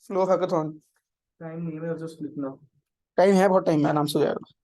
Flow of hackathon. Time नहीं है, just लिखना। टाइम है, बहुत टाइम है, आराम से हो जाएगा।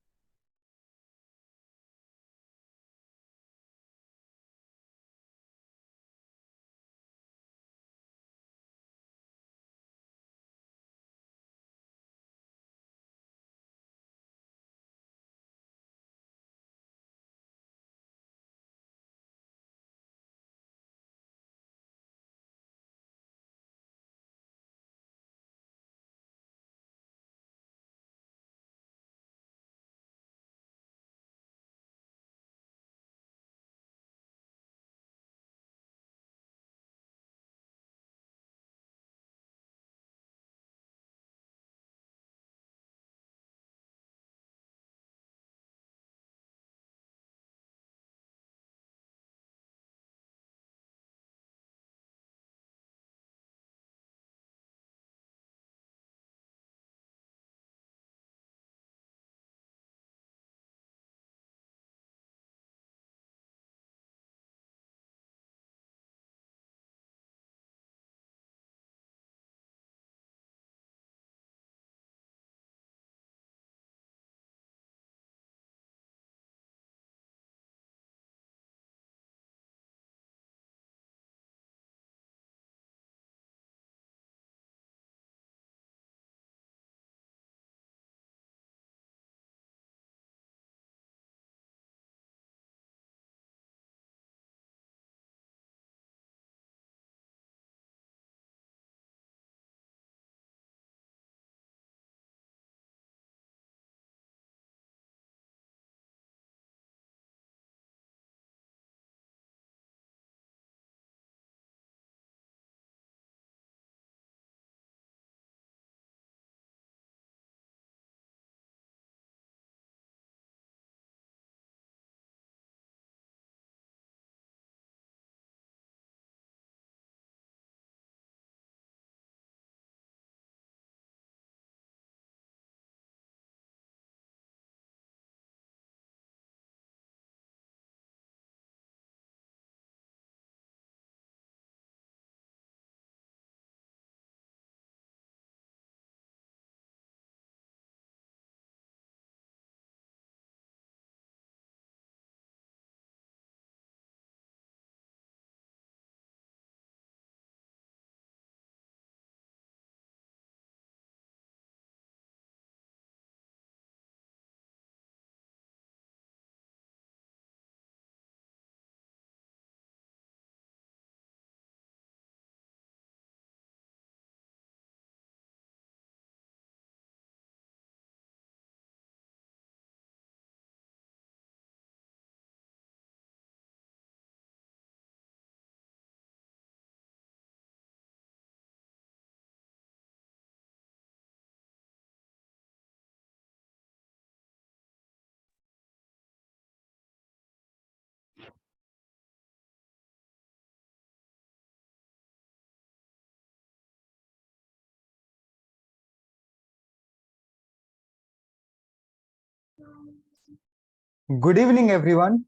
Good evening, everyone.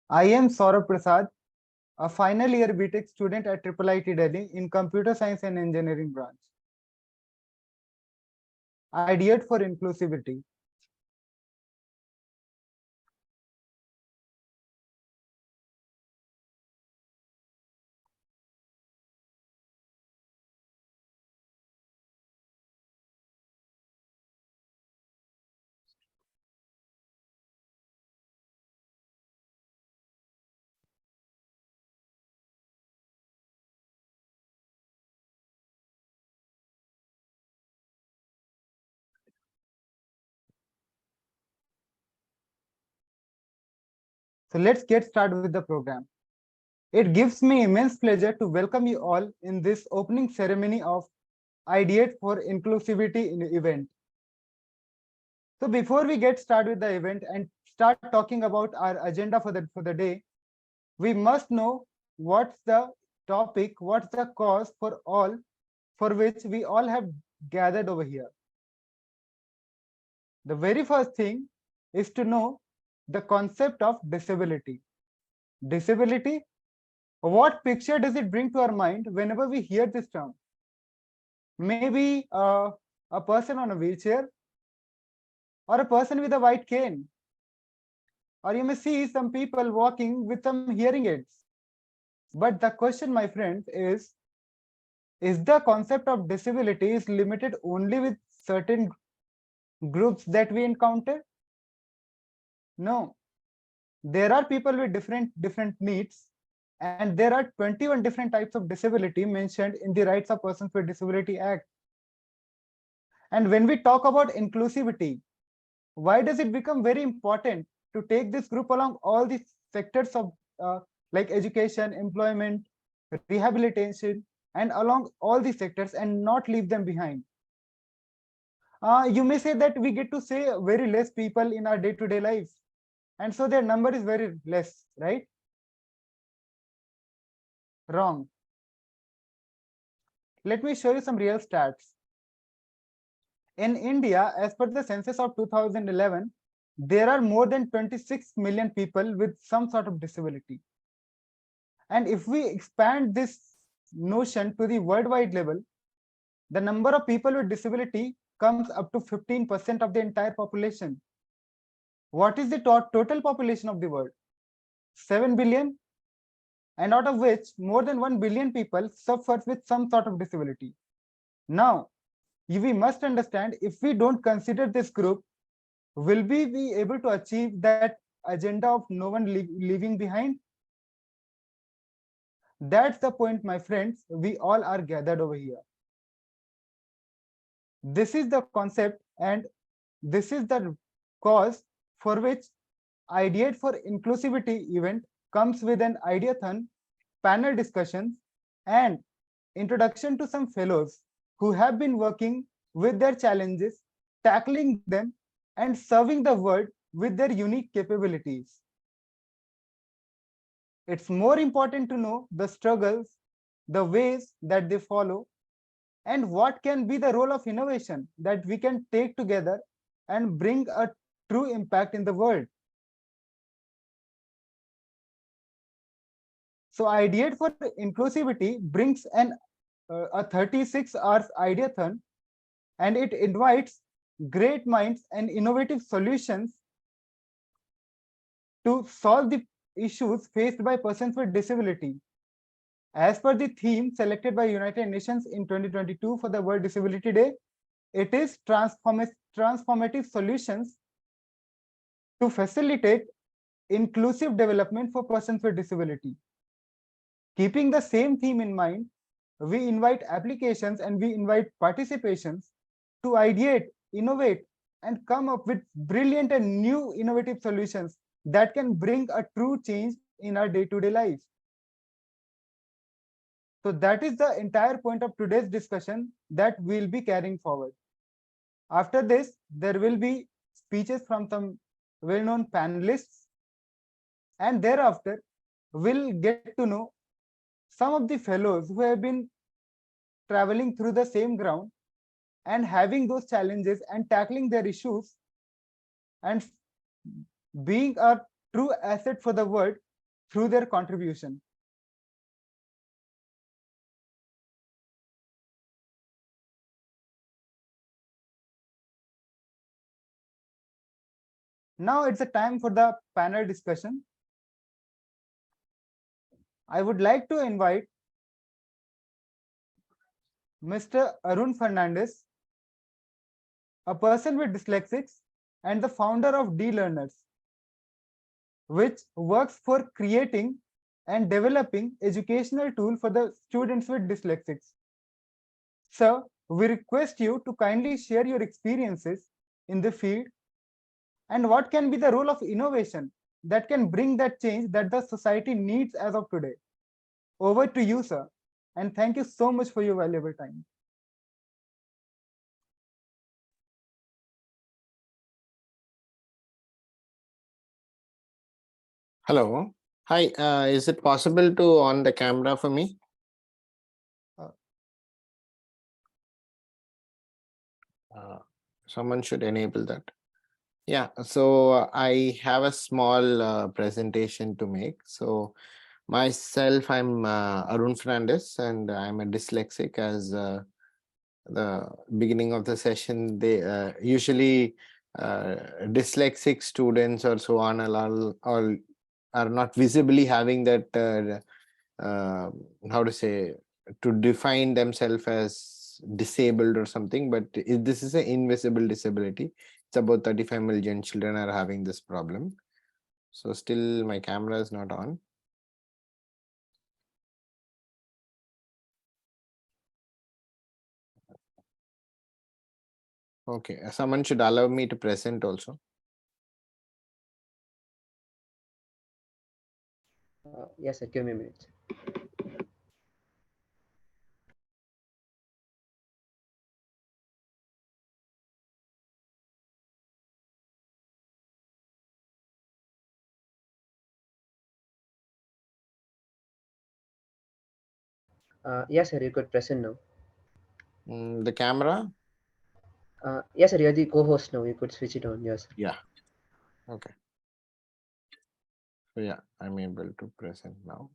I am Saurabh Prasad, a final year BTech student at IIT Delhi in Computer Science and Engineering branch. Ideate for Inclusivity. So let's get started with the program. It gives me immense pleasure to welcome you all in this opening ceremony of Ideate for Inclusivity event. So before we get started with the event and start talking about our agenda for the day, we must know what's the topic, what's the cause for which we all have gathered over here. The very first thing is to know the concept of disability. Disability, what picture does it bring to our mind whenever we hear this term? maybe a person on a wheelchair, or a person with a white cane, or you may see some people walking with some hearing aids. But the question, my friend, is the concept of disability is limited only with certain groups that we encounter? No, there are people with different needs, and there are 21 different types of disability mentioned in the Rights of Persons with Disability Act. And when we talk about inclusivity, why does it become very important to take this group along all these sectors of like education, employment, rehabilitation, and along all these sectors, and not leave them behind? You may say that we get to say very less people in our day-to-day life, and so their number is very less, right? Wrong. Let me show you some real stats. In India, as per the census of 2011, there are more than 26 million people with some sort of disability. And if we expand this notion to the worldwide level, the number of people with disability comes up to 15% of the entire population. What is the total population of the world? 7 billion, and out of which more than 1 billion people suffers with some sort of disability. Now, we must understand, if we don't consider this group, will we be able to achieve that agenda of no one leaving behind? That's the point, my friends. We all are gathered over here. This is the concept, and this is the cause for which Ideate for Inclusivity event comes with an ideathon, panel discussions, and introduction to some fellows who have been working with their challenges, tackling them, and serving the world with their unique capabilities. It's more important to know the struggles, the ways that they follow, and what can be the role of innovation that we can take together and bring a true impact in the world. So Ideate for Inclusivity brings a 36 hours ideathon, and it invites great minds and innovative solutions to solve the issues faced by persons with disability. As per the theme selected by United Nations in 2022 for the World Disability Day, it is transformative solutions to facilitate inclusive development for persons with disability. Keeping the same theme in mind, we invite applications and we invite participations to ideate, innovate, and come up with brilliant and new innovative solutions that can bring a true change in our day-to-day lives. So that is the entire point of today's discussion that we'll be carrying forward. After this, there will be speeches from some well-known panelists, and thereafter, we'll get to know some of the fellows who have been traveling through the same ground and having those challenges and tackling their issues and being a true asset for the world through their contribution. Now it's a time for the panel discussion. I would like to invite Mr. Arun Fernandus, a person with dyslexics and the founder of dlearners, which works for creating and developing educational tool for the students with dyslexics. Sir, we request you to kindly share your experiences in the field and what can be the role of innovation that can bring that change that the society needs as of today. Over to you, sir, and thank you so much for your valuable time. Hello. Hi. Is it possible to on the camera for me? Someone should enable that. Yeah. So I have a small presentation to make. So myself, I'm Arun Fernandus, and I'm a dyslexic, as the beginning of the session, they usually dyslexic students or so on are not visibly having that how to say, to define themselves as disabled or something, but this is an invisible disability. It's about 35 million children are having this problem. So still my camera is not on. Okay, someone should allow me to present also. Yes, sir. Give me a minute. Yes, sir. You could present now. The camera? Yes, sir. You're the co-host now. You could switch it on. Yes. Yeah. Okay. So yeah, I'm able to present now.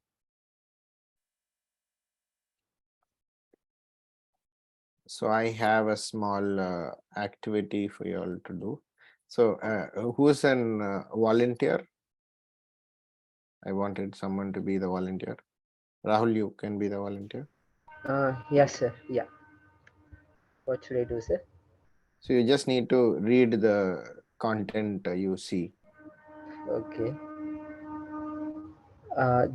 So I have a small activity for you all to do. So who's an volunteer? I wanted someone to be the volunteer. Rahul, you can be the volunteer. Yes, sir. Yeah. What should I do, sir? So you just need to read the content you see. Okay.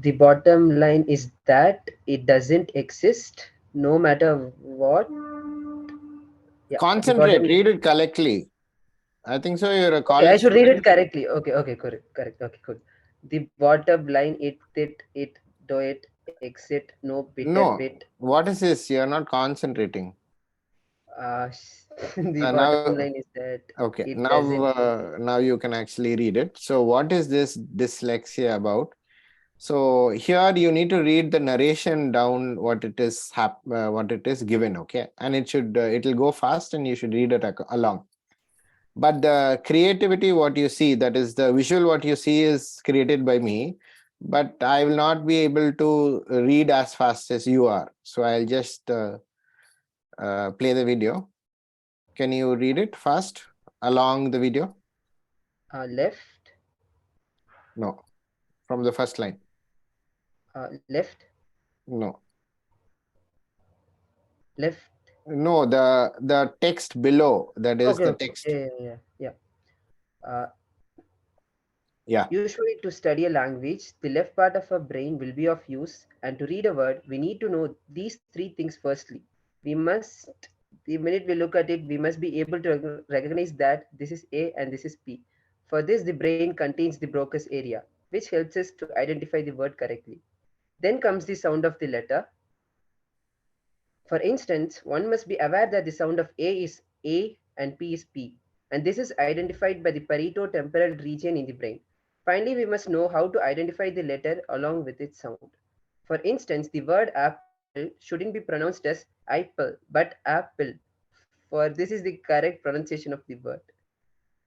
The bottom line is that it doesn't exist no matter what. Yeah. Concentrate, read it correctly. I think so. You're a Okay, college I should read it student. correctly. Okay, correct. Okay, good. The bottom line, it, do it, exit, no bitter No, bit. what is this? You're not concentrating. The Now, bottom line is that okay, it now doesn't. now you can actually read it. So what is this dyslexia about? So here you need to read the narration down what it is what it is given, okay, and it'll go fast and you should read it along. But the creativity what you see, that is the visual what you see, is created by me, but I will not be able to read as fast as you are. So I'll just play the video. Can you read it fast along the video? Left, No, from the first line. left, No, left. no, the text below, that is the Okay. text. Yeah. Uh, Yeah. Usually, to study a language, the left part of our brain will be of use, and to read a word, we need to know these three things firstly. We must, the minute we look at it, we must be able to recognize that this is A and this is P. For this, the brain contains the Broca's area, which helps us to identify the word correctly. Then comes the sound of the letter. For instance, one must be aware that the sound of A is A and P is P, and this is identified by the parieto-temporal region in the brain. Finally, we must know how to identify the letter along with its sound. For instance, the word apple shouldn't be pronounced as apple, but apple, for this is the correct pronunciation of the word.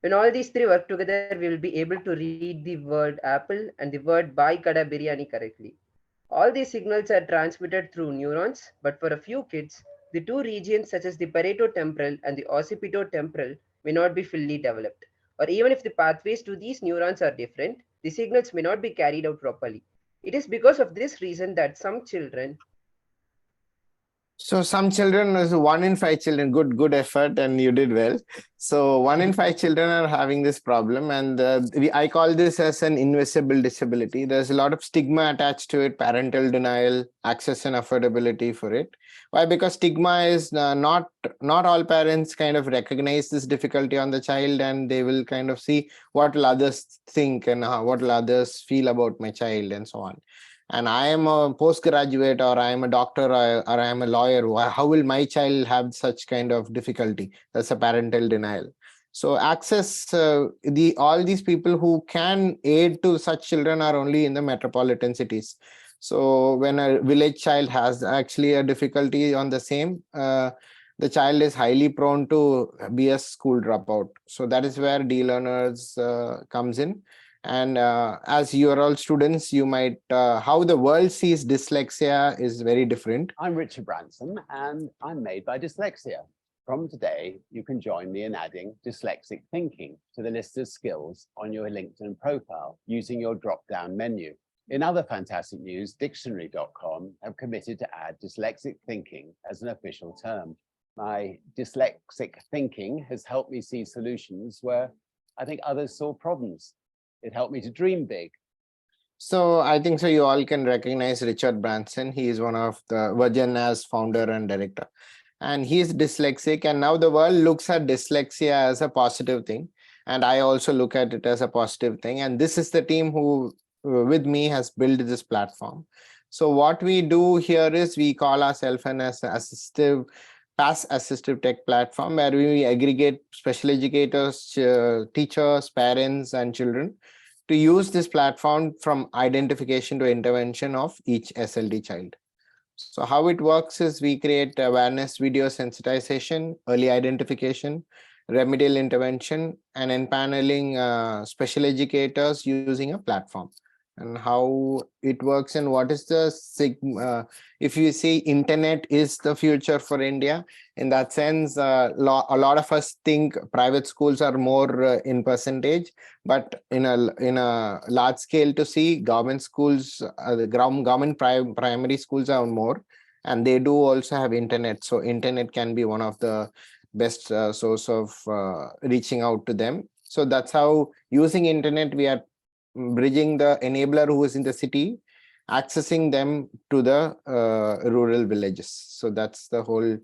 When all these three work together, we will be able to read the word apple and the word bhai kada biryani correctly. All these signals are transmitted through neurons, but for a few kids, the two regions such as the parieto-temporal and the occipito-temporal may not be fully developed. Or even if the pathways to these neurons are different, the signals may not be carried out properly. It is because of this reason that some children. So some children, is 1 in 5 children, good effort, and you did well. So 1 in 5 children are having this problem, and I call this as an invisible disability. There's a lot of stigma attached to it, parental denial, access and affordability for it. Why? Because stigma is not all parents kind of recognize this difficulty on the child, and they will kind of see what will others think and what will others feel about my child and so on. And I am a postgraduate, or I am a doctor, or I am a lawyer, how will my child have such kind of difficulty? That's a parental denial. So access, all these people who can aid to such children are only in the metropolitan cities. So when a village child has actually a difficulty on the same, the child is highly prone to be a school dropout. So that is where dlearners comes in. And as you are all students, you might, how the world sees dyslexia is very different. I'm Richard Branson, and I'm made by dyslexia. From today, you can join me in adding dyslexic thinking to the list of skills on your LinkedIn profile using your drop-down menu. In other fantastic news, dictionary.com have committed to add dyslexic thinking as an official term. My dyslexic thinking has helped me see solutions where I think others saw problems. It helped me to dream big. So I think so you all can recognize Richard Branson. He is one of the Virgin as founder and director. And he is dyslexic, and now the world looks at dyslexia as a positive thing. And I also look at it as a positive thing. And this is the team who, with me, has built this platform. So what we do here is we call ourselves an assistive, PASS assistive tech platform, where we aggregate special educators, teachers, parents, and children to use this platform from identification to intervention of each SLD child. So how it works is we create awareness video sensitization, early identification, remedial intervention, and empaneling special educators using a platform. And how it works and what is the if you see internet is the future for India, in that sense, a lot of us think private schools are more in percentage, but in a large scale to see, government schools, the government primary schools are more, and they do also have internet. So internet can be one of the best source of reaching out to them. So that's how, using internet, we are bridging the enabler who is in the city, accessing them to the rural villages. So that's the whole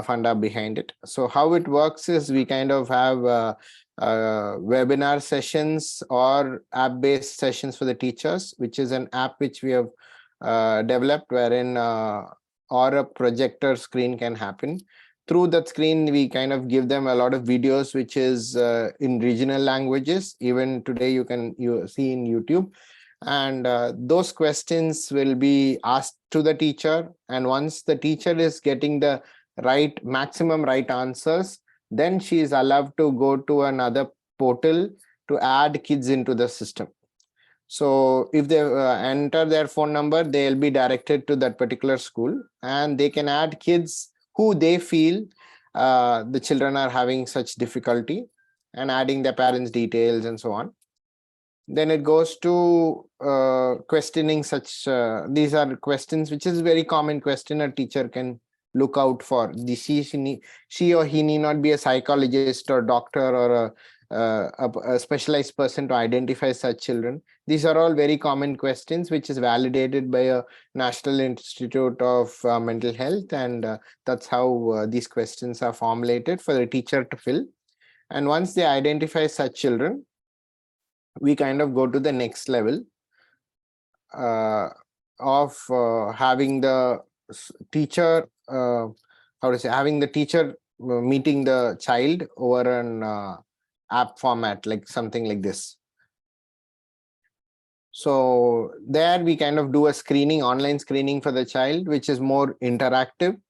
funda behind it. So how it works is we kind of have webinar sessions or app-based sessions for the teachers, which is an app which we have developed, wherein or a projector screen can happen. Through that screen, we kind of give them a lot of videos, which is in regional languages. Even today, you see in YouTube. And those questions will be asked to the teacher. And once the teacher is getting the maximum right answers, then she is allowed to go to another portal to add kids into the system. So if they enter their phone number, they'll be directed to that particular school, and they can add kids who they feel the children are having such difficulty, and adding their parents' details and so on. Then it goes to questioning such, these are questions which is very common question a teacher can look out for. She or he need not be a psychologist or doctor or a specialized person to identify such children. These are all very common questions, which is validated by a National Institute of Mental Health. And that's how these questions are formulated for the teacher to fill. And once they identify such children, we kind of go to the next level of having the teacher, having the teacher meeting the child over an app format, like something like this. So there we kind of do a screening, online screening for the child, which is more interactive.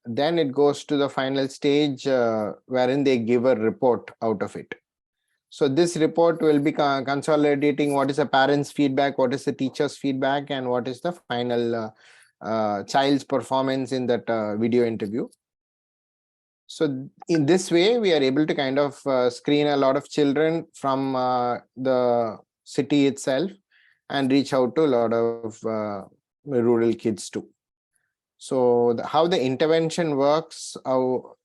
Then it goes to the final stage wherein they give a report out of it. So this report will be consolidating what is the parents' feedback, what is the teacher's feedback, and what is the final child's performance in that video interview. So in this way, we are able to kind of screen a lot of children from the city itself and reach out to a lot of rural kids too. So how the intervention works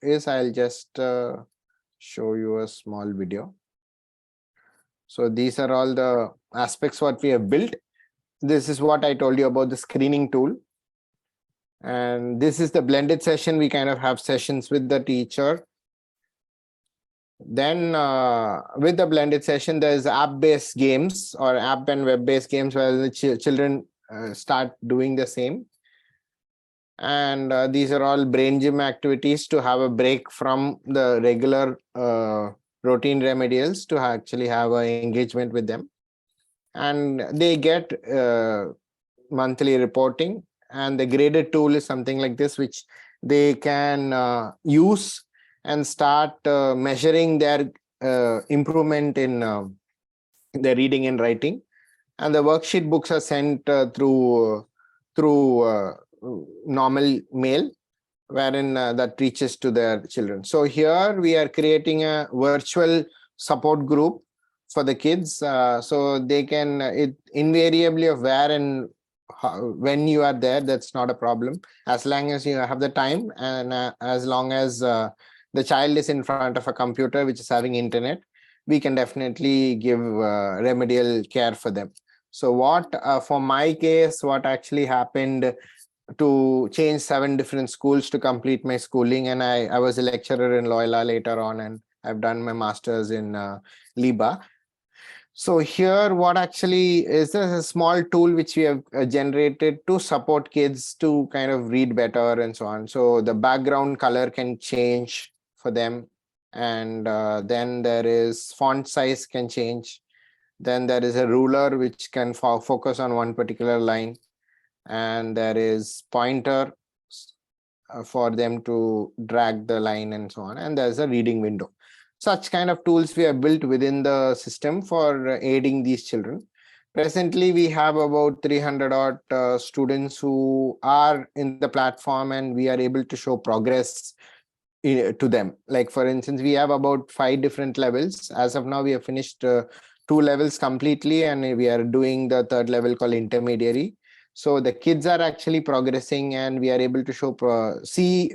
is, I'll just show you a small video. So these are all the aspects what we have built. This is what I told you about the screening tool. And this is the blended session. We kind of have sessions with the teacher. Then with the blended session, there's app-based games or app and web-based games where the children start doing the same. And these are all brain gym activities to have a break from the regular routine remedials to actually have an engagement with them. And they get monthly reporting. And the graded tool is something like this, which they can use and start measuring their improvement in the reading and writing. And the worksheet books are sent through normal mail, wherein that reaches to their children. So here we are creating a virtual support group for the kids, so they can it invariably of where and when you are there, that's not a problem, as long as you have the time, and as long as the child is in front of a computer which is having internet, we can definitely give remedial care for them. So what for my case, what actually happened to change 7 different schools to complete my schooling, and I was a lecturer in Loyola later on, and I've done my master's in Liba. So here, what actually is a small tool which we have generated to support kids to kind of read better and so on. So the background color can change for them, and then there is font size can change. Then there is a ruler which can focus on one particular line, and there is pointer for them to drag the line and so on, and there's a reading window. Such kind of tools we have built within the system for aiding these children. Presently, we have about 300 odd students who are in the platform, and we are able to show progress to them. Like, for instance, we have about 5 different levels. As of now, we have finished 2 levels completely, and we are doing the 3rd level called intermediary. So the kids are actually progressing, and we are able to see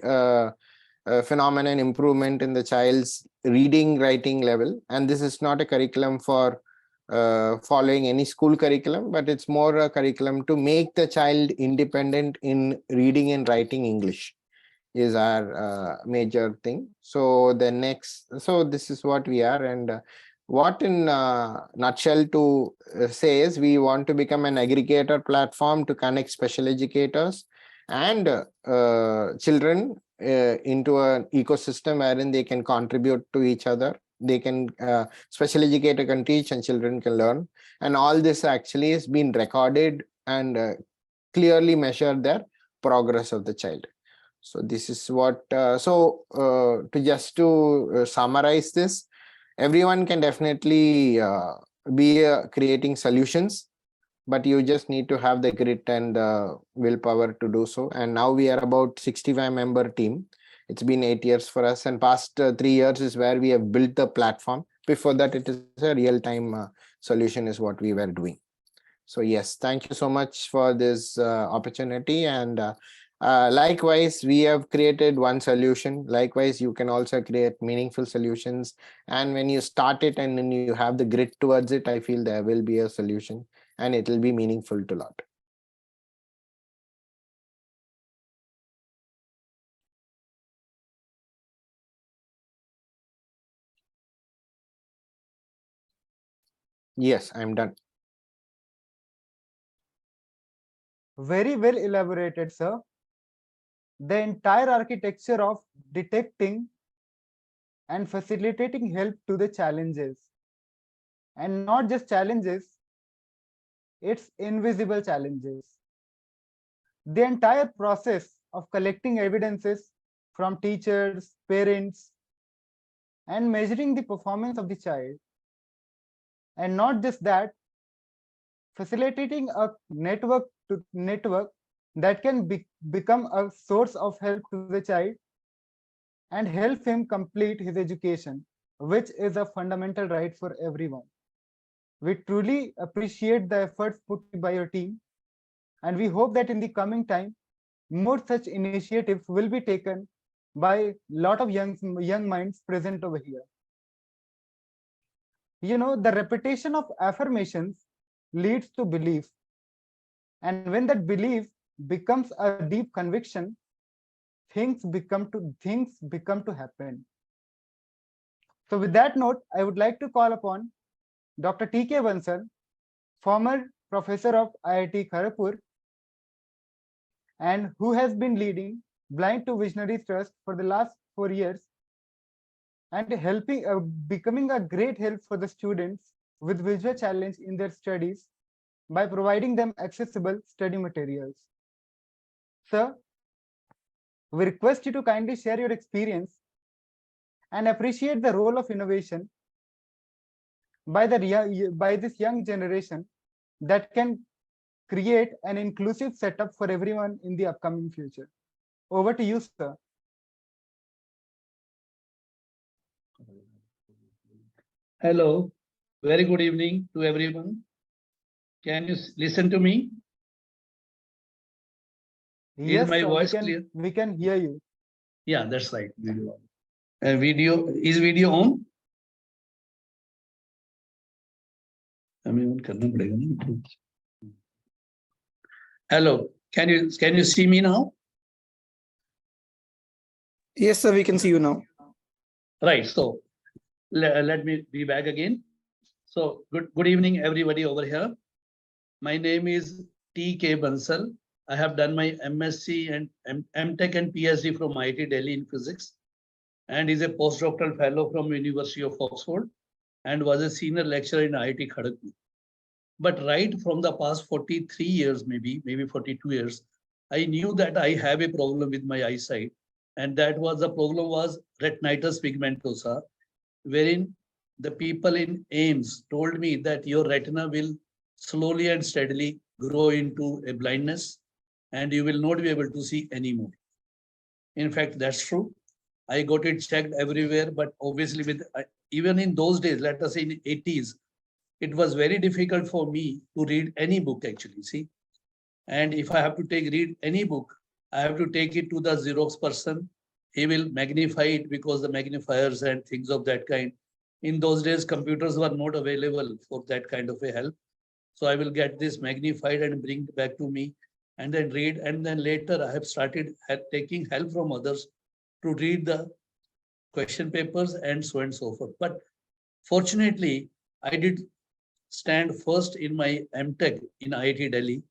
phenomenon improvement in the child's reading writing level. And this is not a curriculum for following any school curriculum, but it's more a curriculum to make the child independent in reading and writing English is our major thing. So this is what we are, and what in nutshell to say is we want to become an aggregator platform to connect special educators and children into an ecosystem wherein they can contribute to each other. They can special educator can teach and children can learn, and all this actually has been recorded and clearly measured their progress of the child. So this is what to summarize this, everyone can definitely be creating solutions, but you just need to have the grit and willpower to do so. And now we are about 65-member team. It's been 8 years for us, and past 3 years is where we have built the platform. Before that, it is a real-time solution is what we were doing. So yes, thank you so much for this opportunity. And likewise, we have created one solution. Likewise, you can also create meaningful solutions. And when you start it and then you have the grit towards it, I feel there will be a solution and it will be meaningful to a lot. Yes, I'm done. Very well elaborated, sir. The entire architecture of detecting and facilitating help to the challenges, and not just challenges, it's invisible challenges. The entire process of collecting evidences from teachers, parents, and measuring the performance of the child. And not just that, facilitating a network that can become a source of help to the child and help him complete his education, which is a fundamental right for everyone. We truly appreciate the efforts put by your team, and we hope that in the coming time, more such initiatives will be taken by a lot of young minds present over here. You know, the repetition of affirmations leads to belief. And when that belief becomes a deep conviction, things become to happen. So with that note, I would like to call upon Dr. T.K. Bansal, former professor of IIT Kharagpur, and who has been leading Blind to Visionaries Trust for the last 4 years, and helping becoming a great help for the students with visual challenge in their studies by providing them accessible study materials. Sir, we request you to kindly share your experience and appreciate the role of innovation by this young generation that can create an inclusive setup for everyone in the upcoming future. Over to you, sir. Hello, very good evening to everyone. Can you listen to me? Yes, my sir, voice clear? we can hear you. Yeah, that's right. Video. Is video on? Hello, can you see me now? Yes, sir, we can see you now. Right. So let me be back again. So good evening, everybody over here. My name is T.K. Bansal. I have done my MSc and MTech and PhD from IIT Delhi in physics, and is a postdoctoral fellow from University of Oxford, and was a senior lecturer in IIT Kharagpur. But right from the past 43 years, maybe 42 years, I knew that I have a problem with my eyesight, and the problem was retinitis pigmentosa, wherein the people in AIMS told me that your retina will slowly and steadily grow into a blindness, and you will not be able to see anymore. In fact, that's true. I got it checked everywhere, but obviously even in those days, let us say in 80s, it was very difficult for me to read any book actually, see. And if I have to read any book, I have to take it to the Xerox person. He will magnify it because the magnifiers and things of that kind. In those days, computers were not available for that kind of a help. So I will get this magnified and bring it back to me and then read. And then later I have started taking help from others to read the question papers and so forth. But fortunately, I did stand first in my MTech in IIT Delhi,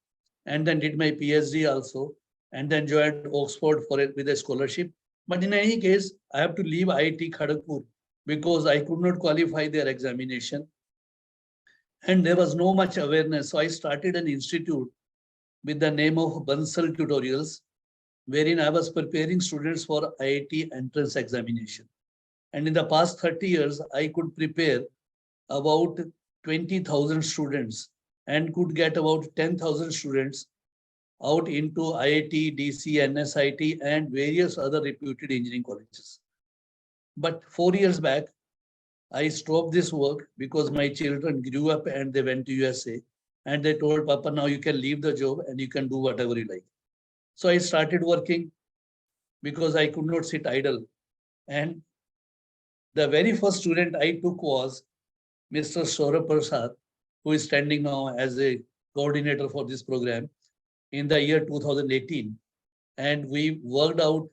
and then did my PhD also, and then joined Oxford with a scholarship. But in any case, I have to leave IIT Kharagpur because I could not qualify their examination. And there was no much awareness. So I started an institute with the name of Bansal Tutorials, wherein I was preparing students for IIT entrance examination. And in the past 30 years, I could prepare about 20,000 students and could get about 10,000 students out into IIT, DC, NSIT, and various other reputed engineering colleges. But 4 years back, I stopped this work because my children grew up and they went to USA. And they told, Papa, now you can leave the job and you can do whatever you like. So I started working because I could not sit idle. And the very first student I took was Mr. Saurabh Prasad, who is standing now as a coordinator for this program in the year 2018. And we worked out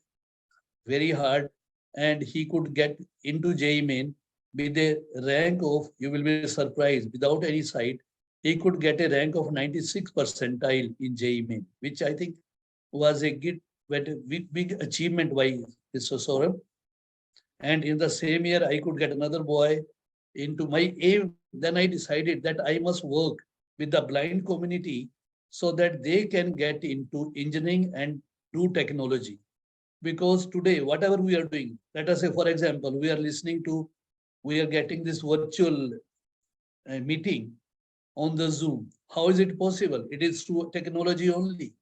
very hard, and he could get into JEE Main with a rank of, you will be surprised, without any sight, he could get a rank of 96 percentile in JEE Main, which I think was a big achievement by Mr. Saurabh. And in the same year, I could get another boy into my aim. Then I decided that I must work with the blind community so that they can get into engineering and do technology. Because today, whatever we are doing, let us say, for example, we are getting this virtual meeting on the Zoom. How is it possible? It is through technology only.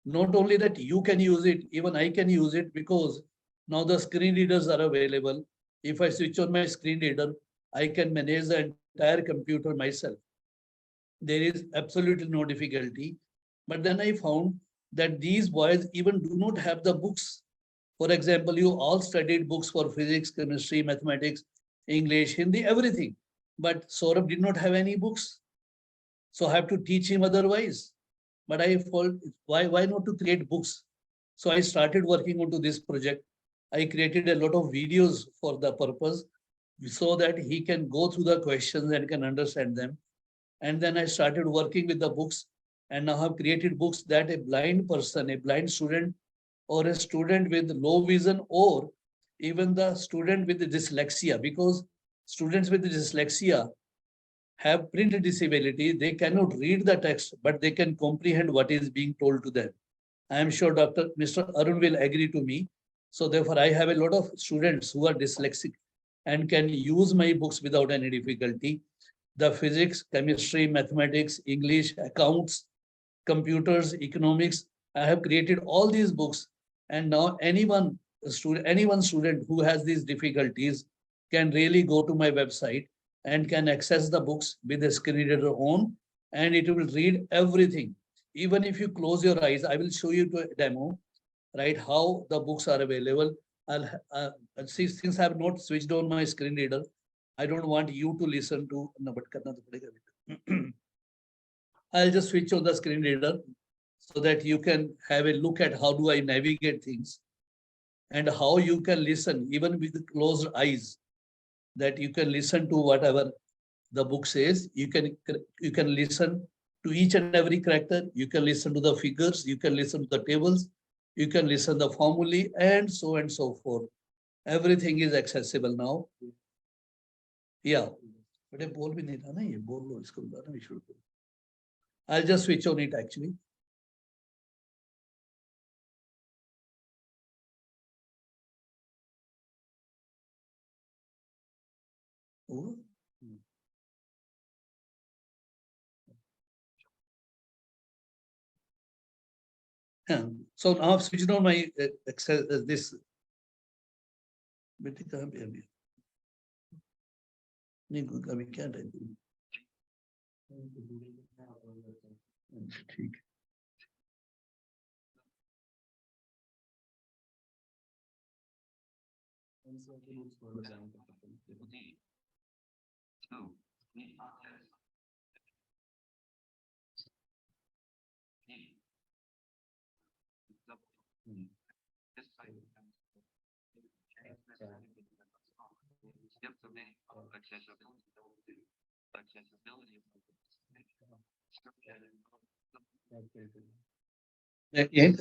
Not only that you can use it, even I can use it because now the screen readers are available. If I switch on my screen reader, I can manage the entire computer myself. There is absolutely no difficulty. But then I found that these boys even do not have the books. For example, you all studied books for physics, chemistry, mathematics, English, Hindi, everything. But Saurabh did not have any books. So I have to teach him otherwise. But I thought, why not to create books? So I started working onto this project. I created a lot of videos for the purpose so that he can go through the questions and can understand them. And then I started working with the books, and now have created books that a blind person, a blind student, or a student with low vision, or even the student with the dyslexia, because students with dyslexia have print disability. They cannot read the text, but they can comprehend what is being told to them. I am sure Mr. Arun will agree to me. So therefore, I have a lot of students who are dyslexic, and can use my books without any difficulty. The physics, chemistry, mathematics, English, accounts, computers, economics. I have created all these books, and now anyone student who has these difficulties can really go to my website and can access the books with the screen reader on, and it will read everything. Even if you close your eyes, I will show you to a demo, right? How the books are available. See, since I have not switched on my screen reader, I don't want you to listen to. No, but karna to padega. I'll just switch on the screen reader so that you can have a look at how do I navigate things and how you can listen even with closed eyes, that you can listen to whatever the book says. You can listen to each and every character. You can listen to the figures. You can listen to the tables. You can listen to the formulae and so forth. Everything is accessible now. Yeah. But I'll just switch on it actually. Oh. Yeah. So now I've switched on my access this. बेटे कहाँ पे अभी? नहीं अभी क्या type? ठीक है. Yes.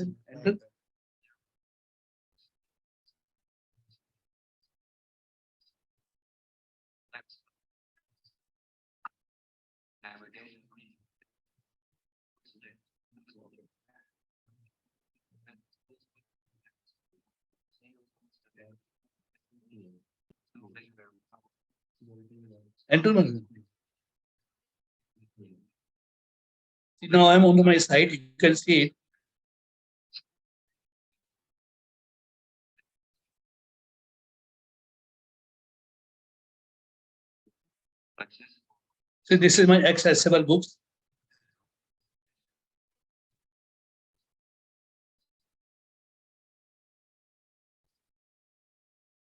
Enter. See, now I'm on my site. You can see it. So this is my accessible books.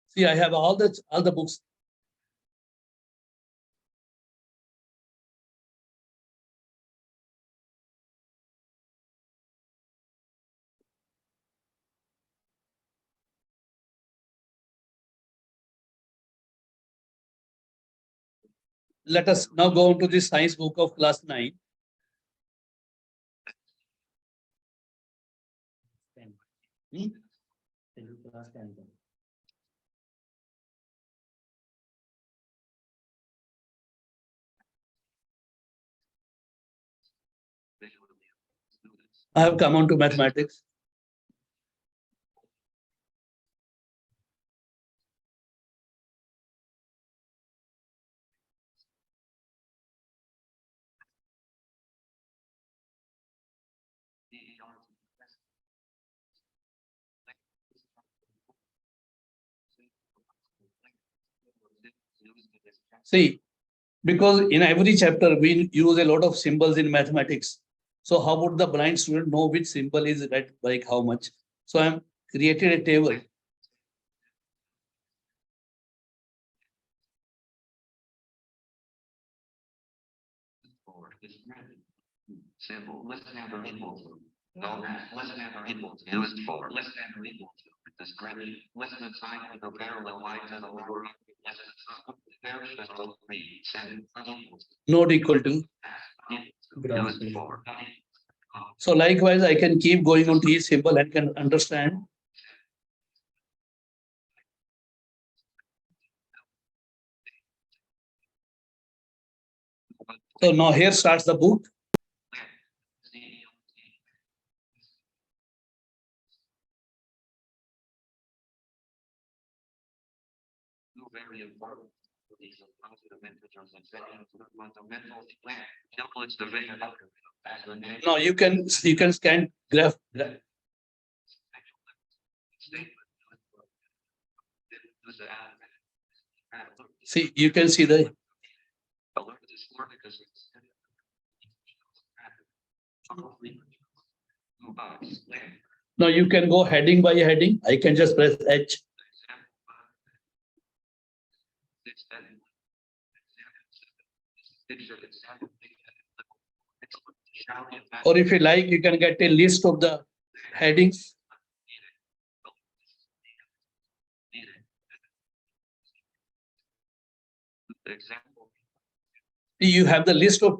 See, I have all the books. Let us now go on to the science book of class 9. I have come on to mathematics. See, because in every chapter we use a lot of symbols in mathematics. So how would the blind student know which symbol is read like how much? So I'm created a table. Symbol less than or equal to. No, less than or equal to used for less than or equal to. The script less than sign with a parallel line to the lower right less than parallel 3 7 Not equal to. used for. So likewise, I can keep going on to each symbol and can understand. So now here starts the book. very important. These are positive integers and setting the mental plan. Templates division up. No, you can scan graph. See, you can see the. Now you can go heading by heading. I can just press H. Or if you like, you can get a list of the headings. You have the list of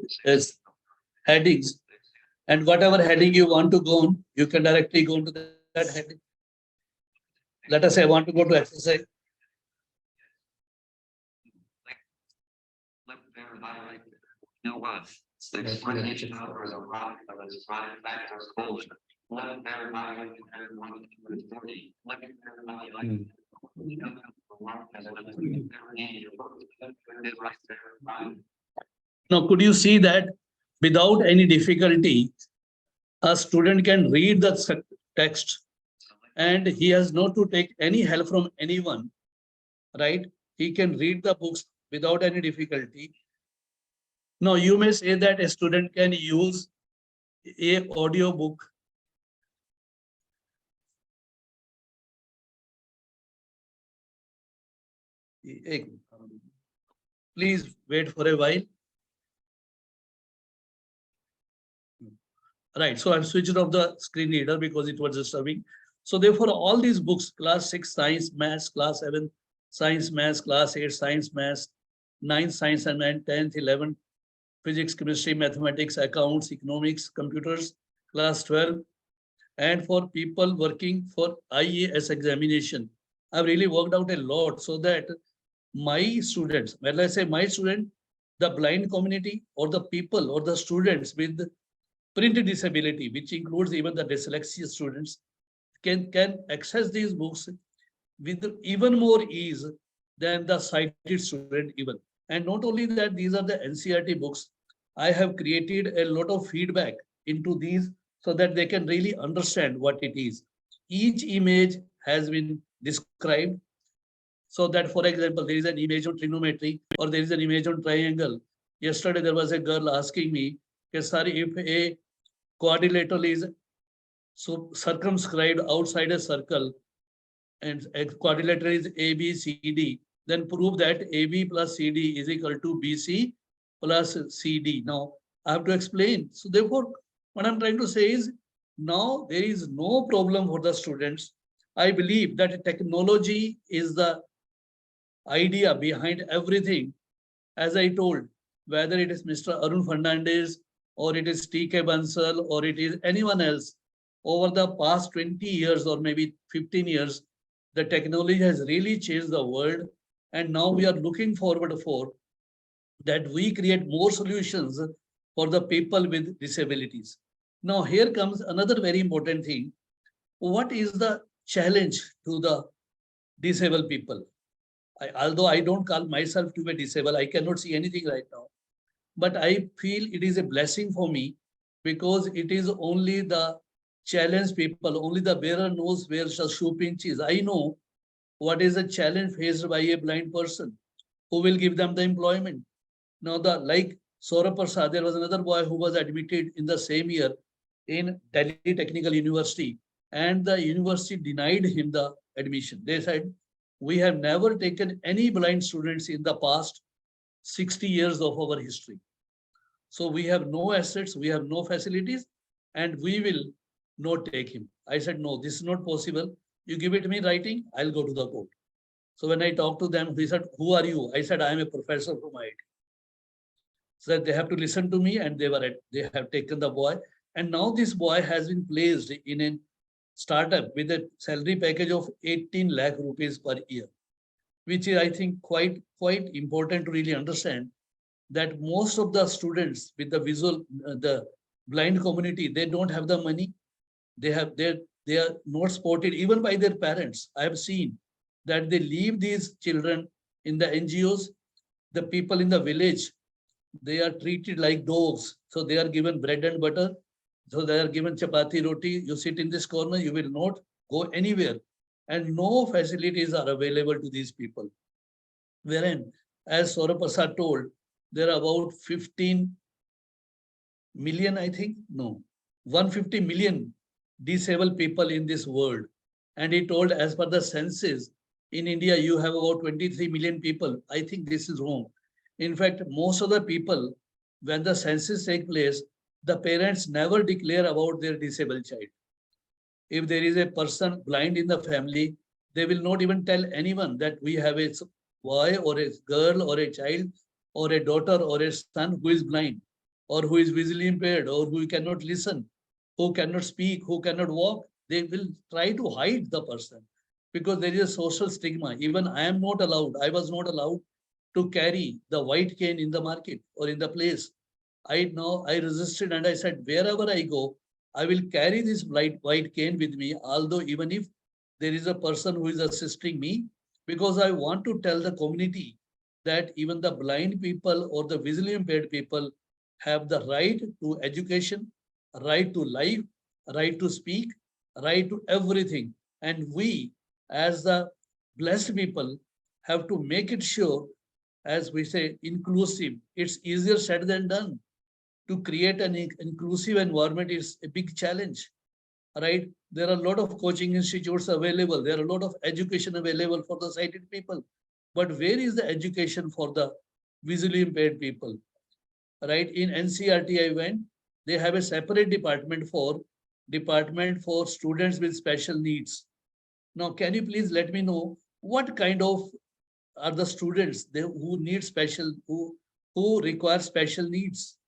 headings, and whatever heading you want to go on, you can directly go into that heading. Let us say I want to go to exercise. No one. The explanation of a rock of a defined factors bullshit. Let verify 140. Let verify Now, could you see that without any difficulty, a student can read the text and he has not to take any help from anyone, right? He can read the books without any difficulty. Now, you may say that a student can use a audio book. Please wait for a while. Right, so I've switched off the screen reader because it was disturbing. So therefore, all these books, class 6 science, maths, class 7 science, maths, class 8 science, maths, 9 science and 9, 10th, 11th, physics, chemistry, mathematics, accounts, economics, computers, class 12, and for people working for IAS examination. I've really worked out a lot so that my students, when I say my student, the blind community or the people or the students with print disability, which includes even the dyslexia students, can access these books with even more ease than the sighted student even. And not only that, these are the NCERT books. I have created a lot of feedback into these so that they can really understand what it is. Each image has been described so that, for example, there is an image on trigonometry or there is an image on triangle. Yesterday, there was a girl asking me, if a quadrilateral is so circumscribed outside a circle and a quadrilateral is ABCD, then prove that AB plus CD is equal to BC plus CD. Now, I have to explain. So therefore, what I'm trying to say is, now there is no problem for the students. I believe that technology is the idea behind everything. As I told, whether it is Mr. Arun Fernandus, or it is TK Bansal, or it is anyone else, over the past 20 years or maybe 15 years, the technology has really changed the world. And now we are looking forward for that we create more solutions for the people with disabilities. Now, here comes another very important thing. What is the challenge to the disabled people? Although I don't call myself to be disabled, I cannot see anything right now. But I feel it is a blessing for me because it is only the challenged people, only the bearer knows where the shoe pinch is. I know what is the challenge faced by a blind person, who will give them the employment. Now, like Saurabh Prasad, there was another boy who was admitted in the same year in Delhi Technical University, and the university denied him the admission. They said, we have never taken any blind students in the past 60 years of our history. So we have no assets, we have no facilities, and we will not take him. I said, no, this is not possible. You give it to me writing, I'll go to the court. So when I talked to them, they said, who are you? I said, I am a professor from IIT. So they have to listen to me, and they have taken the boy. And now this boy has been placed in a startup with a salary package of 18 lakh rupees per year, which is, I think, quite important to really understand that most of the students with the the blind community, they don't have the money. They are not supported even by their parents. I have seen that they leave these children in the NGOs, the people in the village, they are treated like dogs. So they are given bread and butter. So they are given chapati roti. You sit in this corner, you will not go anywhere. And no facilities are available to these people. Wherein, as Saurabh Prasad told, there are about 15 million, I think, no, 150 million disabled people in this world. And he told, as per the census, in India, you have about 23 million people. I think this is wrong. In fact, most of the people, when the census takes place, the parents never declare about their disabled child. If there is a person blind in the family, they will not even tell anyone that we have a boy or a girl or a child or a daughter or a son who is blind or who is visually impaired or who cannot listen, who cannot speak, who cannot walk. They will try to hide the person because there is a social stigma. Even I am not allowed, I was not allowed to carry the white cane in the market or in the place. I resisted and I said, wherever I go, I will carry this white cane with me, although even if there is a person who is assisting me, because I want to tell the community that even the blind people or the visually impaired people have the right to education, right to life, right to speak, right to everything. And we, as the blessed people, have to make it sure, as we say, inclusive. It's easier said than done. To create an inclusive environment is a big challenge, right? There are a lot of coaching institutes available. There are a lot of education available for the sighted people. But where is the education for the visually impaired people, right? In NCRT, I went, they have a separate department for students with special needs. Now, can you please let me know what kind of are the students who need special, who require special needs?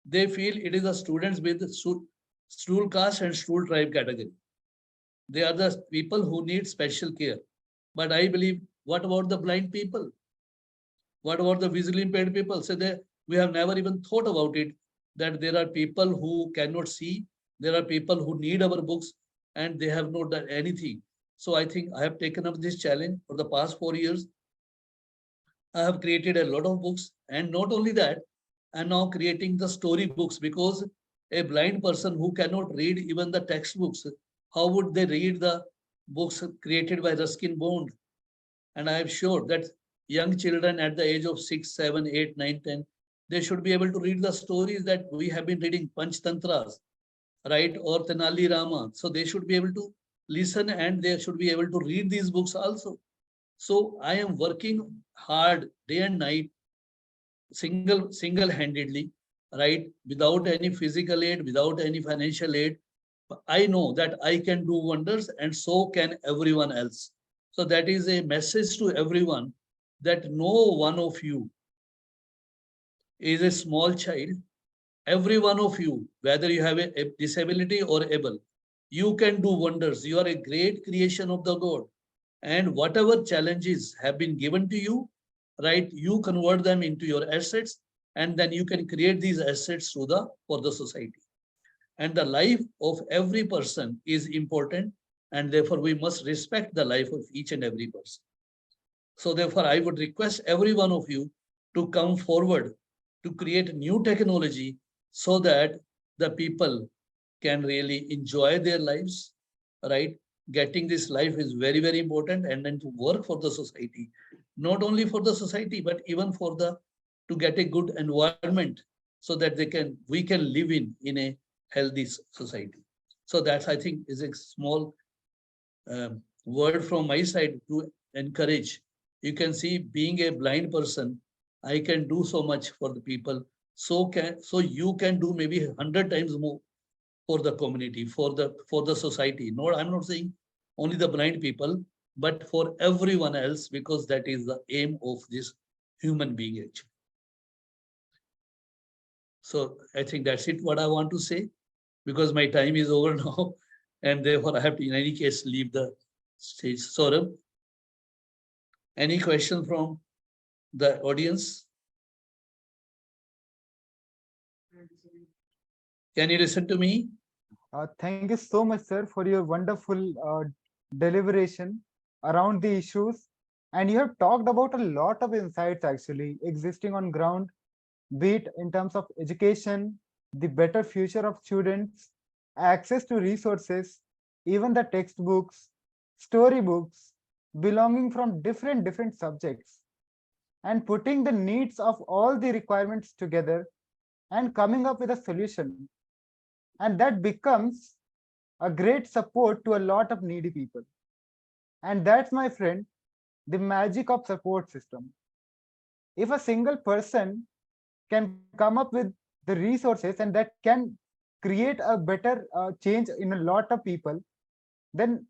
They feel it is the students with stool caste and stool tribe category. They are the people who need special care. But I believe, what about the blind people? What about the visually impaired people? So we have never even thought about it, that there are people who cannot see, there are people who need our books, and they have not done anything. So I think I have taken up this challenge for the past 4 years. I have created a lot of books, and not only that, I'm now creating the story books, because a blind person who cannot read even the textbooks, how would they read the books created by Ruskin Bond? And I am sure that young children at the age of 6, 7, 8, 9, 10, they should be able to read the stories that we have been reading, Panchtantras, right, or Tenali Rama. So they should be able to listen and they should be able to read these books also. So I am working hard day and night, single-handedly, right, without any physical aid, without any financial aid. I know that I can do wonders, and so can everyone else. So that is a message to everyone, that no one of you is a small child. Every one of you, whether you have a disability or able, you can do wonders. You are a great creation of the God. And whatever challenges have been given to you, right, you convert them into your assets, and then you can create these assets for the society. And the life of every person is important, and therefore we must respect the life of each and every person. So therefore I would request every one of you to come forward to create new technology, so that the people can really enjoy their lives, right? Getting this life is very, very important, and then to work for the society, not only for the society, but even for to get a good environment, so that we can live in a healthy society. So that's, I think, is a small word from my side to encourage. You can see, being a blind person, I can do so much for the people. So you can do maybe 100 times more for the community, for the society. No, I'm not saying only the blind people, but for everyone else, because that is the aim of this human being actually. So I think that's it, what I want to say, because my time is over now, and therefore I have to, in any case, leave the stage. Saurabh, any question from the audience? Can you listen to me? Thank you so much, sir, for your wonderful deliberation around the issues And you have talked about a lot of insights actually existing on ground, be it in terms of education, the better future of students, access to resources, even the textbooks, storybooks, belonging from different subjects, and putting the needs of all the requirements together and coming up with a solution. And that becomes a great support to a lot of needy people. And that's, my friend, the magic of support system. If a single person can come up with the resources and that can create a better change in a lot of people, then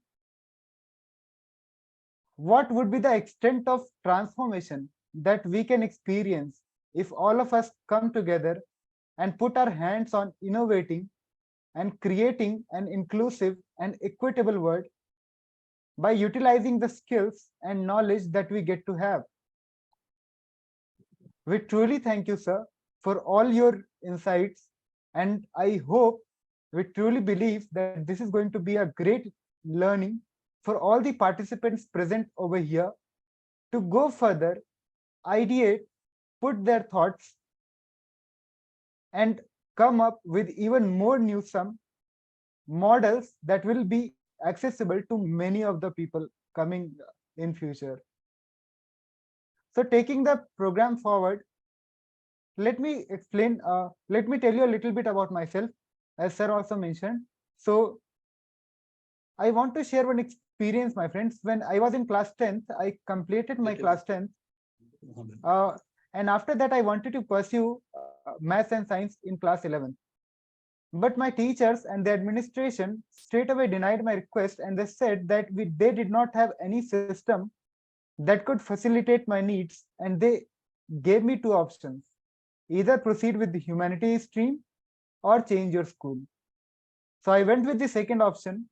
what would be the extent of transformation that we can experience if all of us come together and put our hands on innovating and creating an inclusive and equitable world by utilizing the skills and knowledge that we get to have. We truly thank you, sir, for all your insights, and I hope, we truly believe that this is going to be a great learning for all the participants present over here to go further, ideate, put their thoughts, and come up with even more newsome models that will be accessible to many of the people coming in future. So taking the program forward, let me tell you a little bit about myself, as sir also mentioned. So I want to share one experience, my friends. When I was in class 10th, I completed my class 10th. And after that, I wanted to pursue maths and science in class 11th. But my teachers and the administration straight away denied my request, and they said that they did not have any system that could facilitate my needs, and they gave me two options: either proceed with the humanities stream or change your school. So I went with the second option,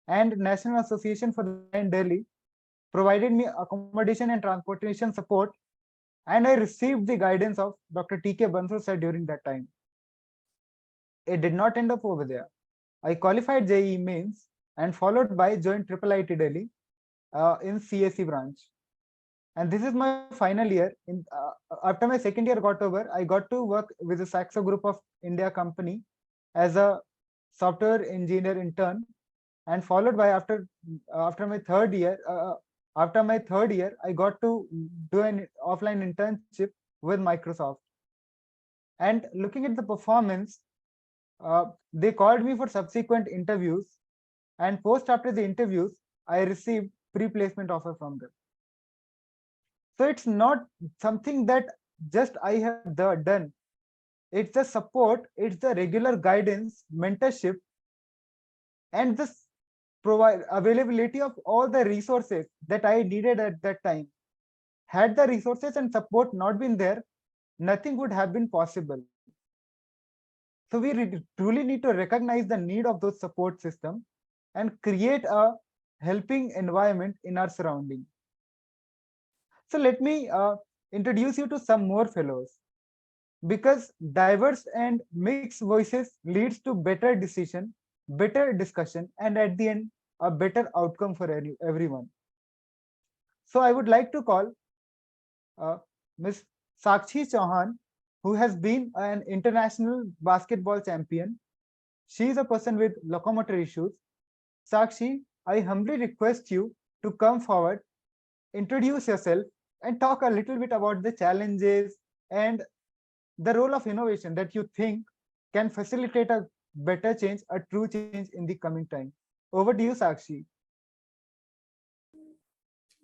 and National Association for the Blind Delhi provided me accommodation and transportation support, and I received the guidance of Dr. T.K. Bansal sir during that time. It did not end up over there. I qualified JEE mains and followed by joined IIT Delhi in CSE branch. And this is my final year. After my second year got over, I got to work with the Saxo Group of India company as a software engineer intern, and followed by after my third year, I got to do an offline internship with Microsoft. And looking at the performance, they called me for subsequent interviews, and after the interviews, I received pre-placement offer from them. So it's not something that just I have done. It's the support, it's the regular guidance, mentorship, and the availability of all the resources that I needed at that time. Had the resources and support not been there, nothing would have been possible. So we truly need to recognize the need of those support systems and create a helping environment in our surrounding. So let me introduce you to some more fellows, because diverse and mixed voices leads to better decision, better discussion, and at the end, a better outcome for everyone. So I would like to call Ms. Sakshi Chauhan, who has been an international basketball champion. She is a person with locomotor issues. Sakshi, I humbly request you to come forward, introduce yourself, and talk a little bit about the challenges and the role of innovation that you think can facilitate a better change, a true change in the coming time. Over to you, Sakshi.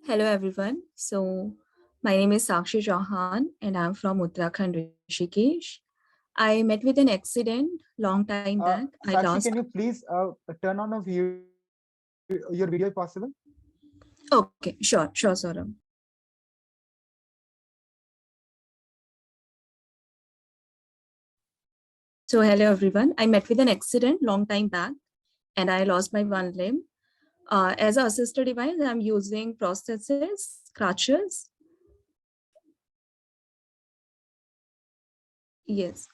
Hello, everyone. So my name is Sakshi Chauhan, and I'm from Uttarakhand, Rishikesh. I met with an accident long time back. Sakshi, can you please turn on your video if possible? Okay, sure, Saurabh. So hello, everyone. I met with an accident long time back, and I lost my one limb. As an assisted device, I'm using prostheses, crutches. Yes.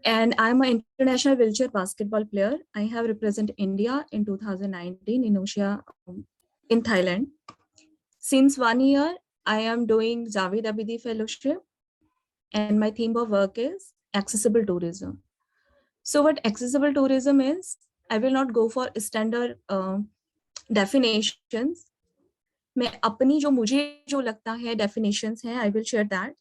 And I'm an international wheelchair basketball player. I have represented India in 2019 in Asia, in Thailand. Since 1 year, I am doing Javed Abidi Fellowship, and my theme of work is accessible tourism. So what accessible tourism is, I will not go for standard definitions. मैं अपनी जो मुझे जो लगता है definitions हैं, I will share that.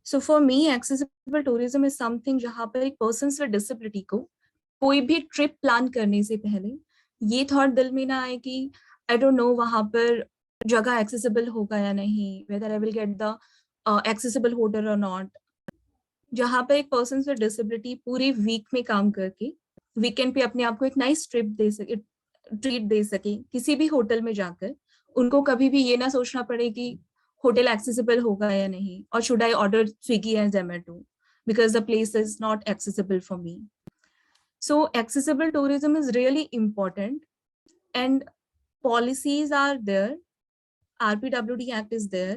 So for me, accessible tourism is something जहाँ पर एक persons with disability को कोई भी ट्रिप प्लान करने से पहले ये थॉट दिल में ना आए कि आई डोंट नो वहां पर जगह एक्सेसिबल होगा या नहीं, whether I will get the accessible hotel और नॉट। जहाँ पे एक पर्सन विद डिसेबिलिटी पूरी वीक में काम करके वीकेंड पे अपने आप को एक नाइस ट्रिप दे सके, ट्रीट दे सके किसी भी होटल में जाकर, उनको कभी भी ये ना सोचना पड़े कि होटल एक्सेसिबल होगा या नहीं, और should I order Swiggy and Zomato because the place is not accessible for me. So accessible tourism is really important, and policies are there. RPWD Act is there,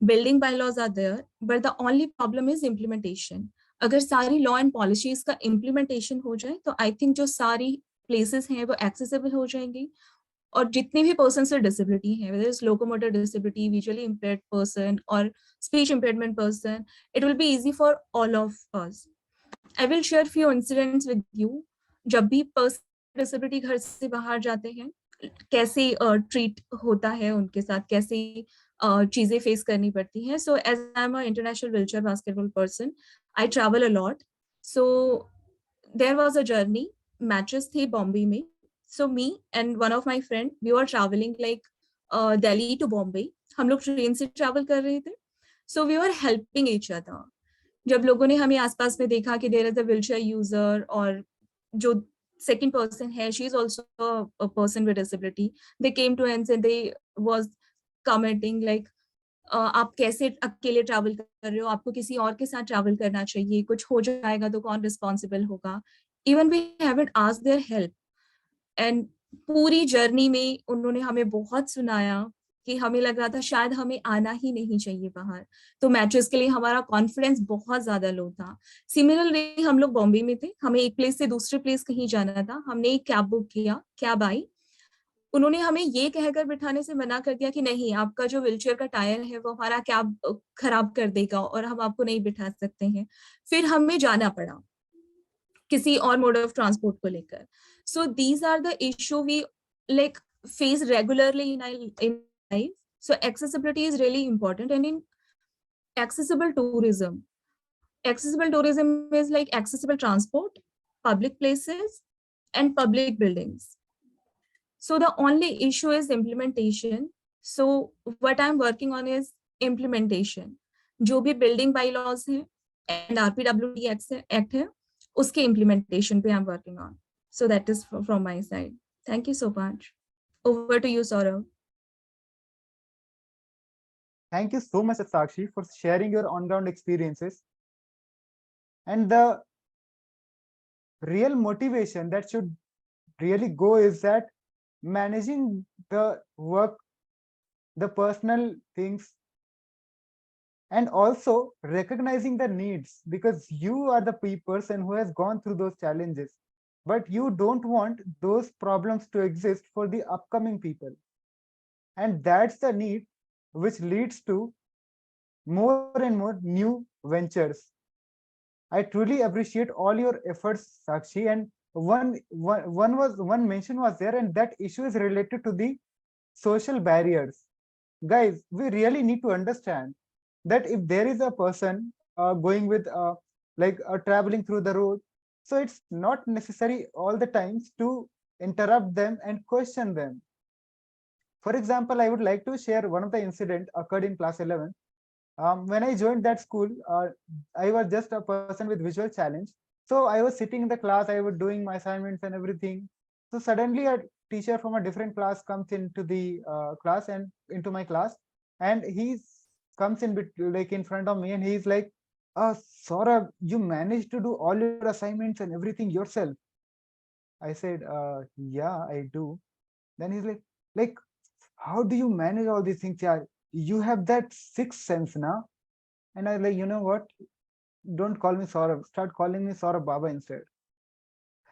building bylaws are there, but the only problem is implementation. अगर सारी law and policies का implementation हो जाए तो I think जो सारी places हैं वो accessible हो जाएंगी, और जितने भी persons with disability हैं, whether it's locomotor disability, visually impaired person or speech impairment person, it will be easy for all of us. I will share few incidents with you. जब भी पर्सन डिसेबिलिटी घर से बाहर जाते हैं, कैसे treat होता है उनके साथ, कैसे चीजें फेस करनी पड़ती हैं. So as I am a international wheelchair basketball person, I travel a lot. So there was a journey, matches थे बॉम्बे में. So me and one of my friend, we were travelling like Delhi to Bombay. हम लोग train से travel कर रहे थे. So we were helping each other. जब लोगों ने हमें आसपास में देखा कि there is a wheelchair user, और जो second person है, she is also a person with disability, they came to us and they was commenting like आप कैसे अकेले ट्रैवल कर रहे हो, आपको किसी और के साथ ट्रैवल करना चाहिए, कुछ हो जाएगा तो कौन रिस्पॉन्सिबल होगा. Even we haven't asked their help. And पूरी जर्नी में उन्होंने हमें बहुत सुनाया कि हमें लग रहा था शायद हमें आना ही नहीं चाहिए बाहर. तो मैचेस के लिए हमारा कॉन्फिडेंस बहुत ज्यादा लो था. सिमिलरली हम लोग बॉम्बे में थे, हमें एक प्लेस से दूसरे प्लेस कहीं जाना था. हमने एक कैब बुक किया, कैब आई, उन्होंने हमें ये कहकर बिठाने से मना कर दिया कि नहीं, आपका जो व्हीलचेयर का टायर है वो हमारा कैब खराब कर देगा और हम आपको नहीं बिठा सकते हैं. फिर हमें जाना पड़ा किसी और मोड ऑफ ट्रांसपोर्ट को लेकर. So these are the issue we like face regularly in life. So accessibility is really important. And in accessible tourism is like accessible transport, public places and public buildings. So the only issue is implementation. So what I'm working on is implementation. जो भी building bylaws हैं and RPWD Act है, उसके implementation पे I'm working on. So that is from my side. Thank you so much. Over to you, Saurav. Thank you so much, Sakshi, for sharing your on-ground experiences. And the real motivation that should really go is that managing the work, the personal things, and also recognizing the needs, because you are the person who has gone through those challenges, but you don't want those problems to exist for the upcoming people. And that's the need which leads to more and more new ventures. I truly appreciate all your efforts, Sakshi. And one mention was there, and that issue is related to the social barriers. Guys, we really need to understand that if there is a person going with traveling through the road, so it's not necessary all the times to interrupt them and question them. For example, I would like to share one of the incident occurred in class 11. When I joined that school, I was just a person with visual challenge. So I was sitting in the class, I was doing my assignments and everything. So suddenly a teacher from a different class comes into the class and into my class, and he comes in like in front of me, and he's like, Saurabh, you managed to do all your assignments and everything yourself. I said, yeah, I do. Then he's like, how do you manage all these things? Yeah, you have that sixth sense now. And I was like, you know what? Don't call me Saurabh. Start calling me Saurabh Baba instead.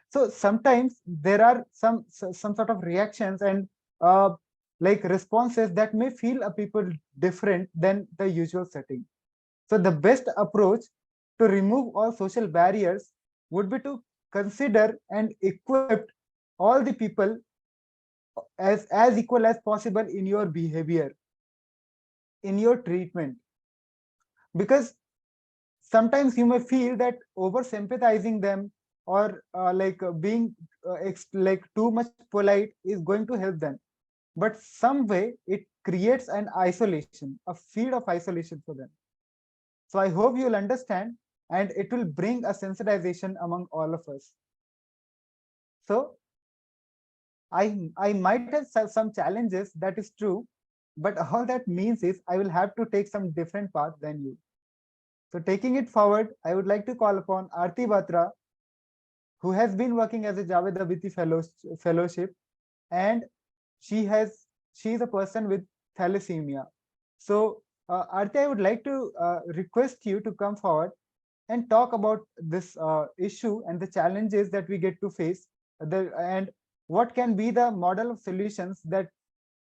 So sometimes there are some sort of reactions, and like responses that may feel a people different than the usual setting. So the best approach to remove all social barriers would be to consider and equip all the people as equal as possible in your behavior, in your treatment. Because sometimes you may feel that over sympathizing them or being like too much polite is going to help them, but some way it creates an isolation, a field of isolation for them. So I hope you'll understand, and it will bring a sensitization among all of us. So I might have some challenges, that is true, but all that means is I will have to take some different path than you. So taking it forward, I would like to call upon Aarti Batra, who has been working as a Javed Abiti fellowship, and she is a person with thalassemia. So Aarti, I would like to request you to come forward and talk about this issue and the challenges that we get to face, and what can be the model of solutions that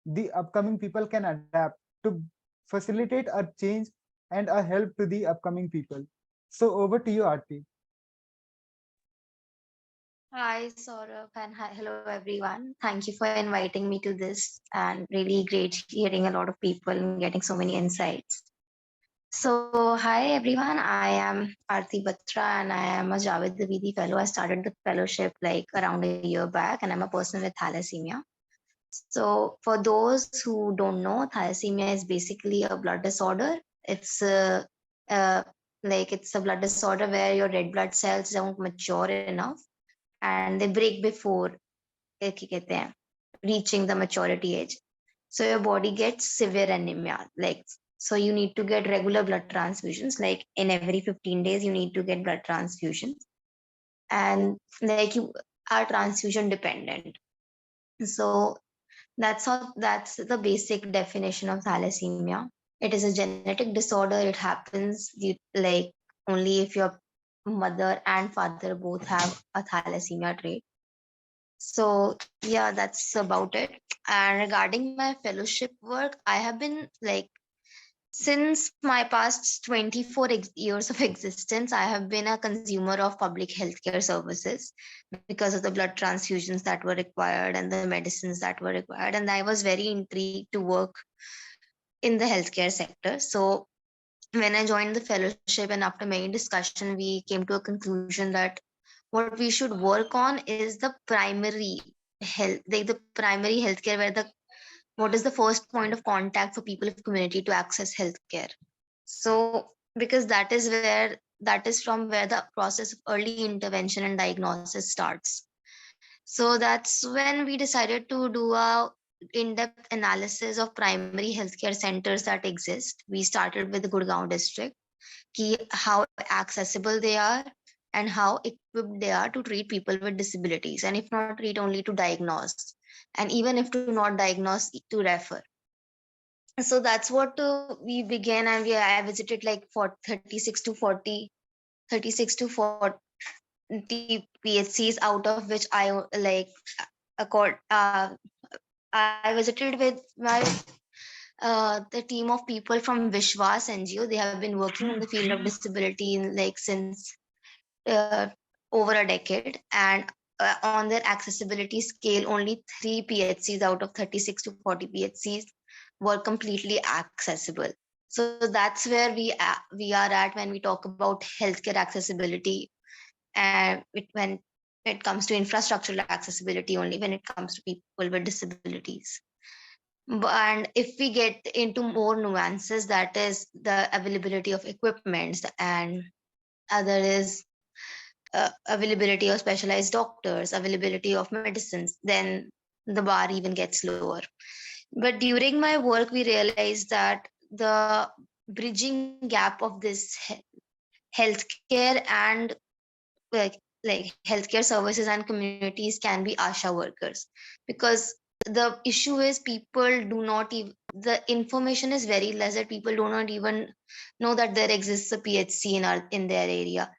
the upcoming people can adapt to facilitate a change and a help to the upcoming people. So over to you, Aarti. Hi, Saurabh, and hello, everyone. Thank you for inviting me to this, and really great hearing a lot of people and getting so many insights. So, hi, everyone. I am Aarti Batra, and I am a Javed Davidi fellow. I started the fellowship like around a year back, and I'm a person with thalassemia. So, for those who don't know, thalassemia is basically a blood disorder. It's it's a blood disorder where your red blood cells don't mature enough, and they break before reaching the maturity age. So your body gets severe anemia. So you need to get regular blood transfusions. Like in every 15 days, you need to get blood transfusions. And like you are transfusion dependent. So that's the basic definition of thalassemia. It is a genetic disorder. It happens only if your mother and father both have a thalassemia trait. So yeah, that's about it. And regarding my fellowship work, I have been since my past 24 years of existence, I have been a consumer of public healthcare services because of the blood transfusions that were required and the medicines that were required. And I was very intrigued to work in the healthcare sector. So when I joined the fellowship and after many discussion, we came to a conclusion that what we should work on is the primary health, the primary healthcare, where what is the first point of contact for people of community to access healthcare. So because that is from where the process of early intervention and diagnosis starts. So that's when we decided to do a in-depth analysis of primary healthcare centers that exist. We started with the Gurgaon district, how accessible they are and how equipped they are to treat people with disabilities, and if not treat, only to diagnose, and even if to not diagnose, to refer. So that's what we began, and I visited like 36 to 40 PHCs, out of which I visited with the team of people from Vishwas NGO. They have been working in the field of disability since over a decade, and on their accessibility scale, only 3 PHCs out of 36 to 40 PHCs were completely accessible. So that's where we are at when we talk about healthcare accessibility, and when it comes to infrastructural accessibility, only when it comes to people with disabilities. And if we get into more nuances, that is the availability of equipments, and other is availability of specialized doctors, availability of medicines, then the bar even gets lower. But during my work, we realized that the bridging gap of this healthcare and healthcare services and communities can be ASHA workers, because the issue is people do not even, the information is very less, that people do not even know that there exists a PHC in their area.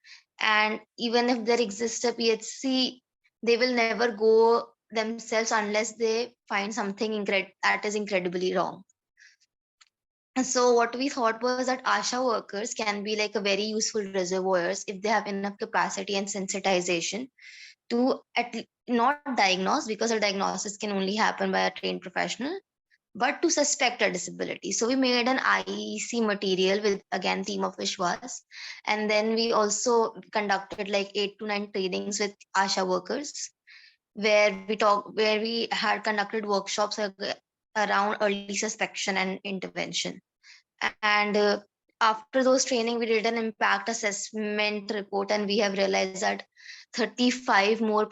And even if there exists a PHC, they will never go themselves unless they find something that is incredibly wrong. And so what we thought was that ASHA workers can be like a very useful reservoirs if they have enough capacity and sensitization to not diagnose, because a diagnosis can only happen by a trained professional, but to suspect a disability. So we made an IEC material with, again, theme of Vishwas. And then we also conducted like 8 to 9 trainings with ASHA workers, where we had conducted workshops around early suspicion and intervention. And after those training, we did an impact assessment report, and we have realized that 35 more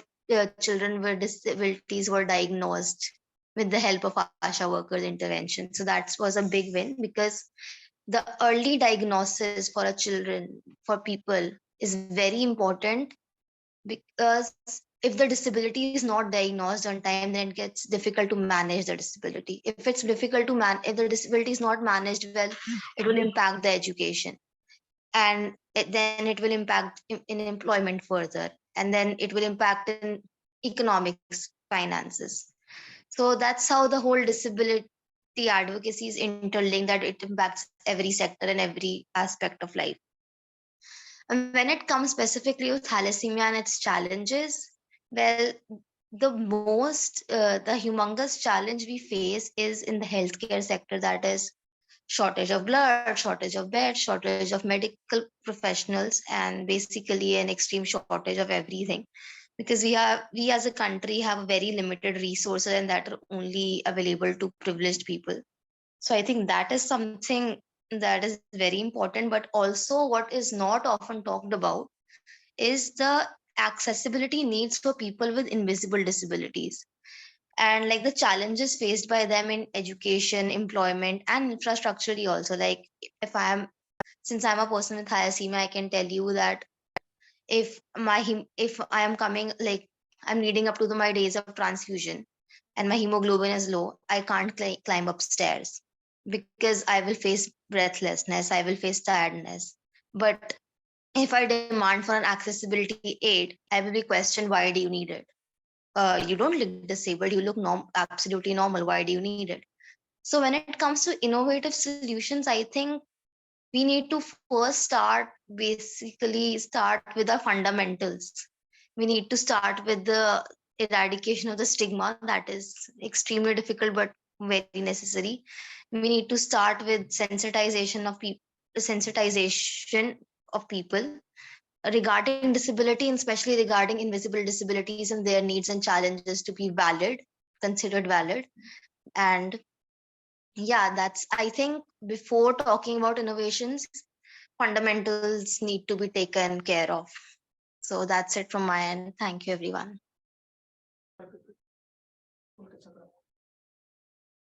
children with disabilities were diagnosed with the help of ASHA workers intervention. So that was a big win, because the early diagnosis for a children, for people, is very important, because if the disability is not diagnosed on time, then it gets difficult to manage the disability. If it's difficult to if the disability is not managed well, it will impact the education, and then it will impact in employment further, and then it will impact in economics, finances. So that's how the whole disability advocacy is interlinked, that it impacts every sector and every aspect of life. And when it comes specifically with thalassemia and its challenges, well, the humongous challenge we face is in the healthcare sector, that is shortage of blood, shortage of beds, shortage of medical professionals, and basically an extreme shortage of everything. Because we as a country have very limited resources, and that are only available to privileged people. So I think that is something that is very important. But also, what is not often talked about is the accessibility needs for people with invisible disabilities, and like the challenges faced by them in education, employment, and infrastructurally also. Like, since I'm a person with thalassemia, I can tell you that if I am coming, like, I'm leading up to my days of transfusion, and my hemoglobin is low, I can't climb upstairs, because I will face breathlessness, I will face tiredness. But if I demand for an accessibility aid, I will be questioned, why do you need it? You don't look disabled, you look absolutely normal, why do you need it? So when it comes to innovative solutions, I think we need to first start with the fundamentals. We need to start with the eradication of the stigma, that is extremely difficult but very necessary. We need to start with sensitization of people regarding disability, and especially regarding invisible disabilities and their needs and challenges to be considered valid. And yeah, that's, I think, before talking about innovations, fundamentals need to be taken care of. So that's it from my end. Thank you, everyone.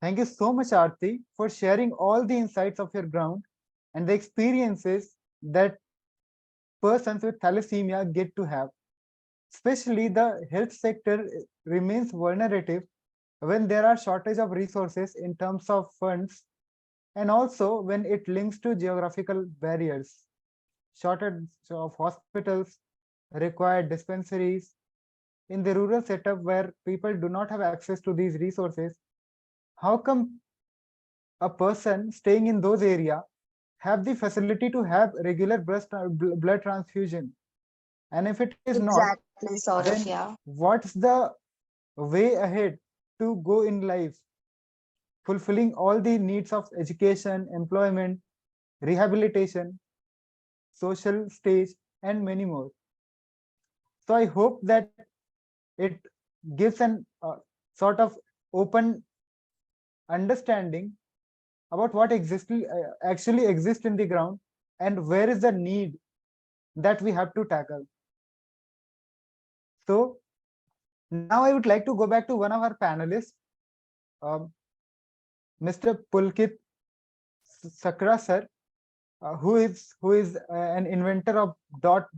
Thank you so much, Aarti, for sharing all the insights of your ground and the experiences that persons with thalassemia get to have. Especially the health sector remains vulnerable when there are shortage of resources in terms of funds, and also when it links to geographical barriers. Shortage of hospitals, required dispensaries. In the rural setup where people do not have access to these resources, how come a person staying in those areas have the facility to have regular blood transfusion? And if it is not, then Yeah. what's the way ahead to go in life, fulfilling all the needs of education, employment, rehabilitation, social stage, and many more? So I hope that it gives an sort of open understanding about what actually exists in the ground, and where is the need that we have to tackle. So now I would like to go back to one of our panelists, Mr. Pulkit Sakra sir, who is an inventor of dot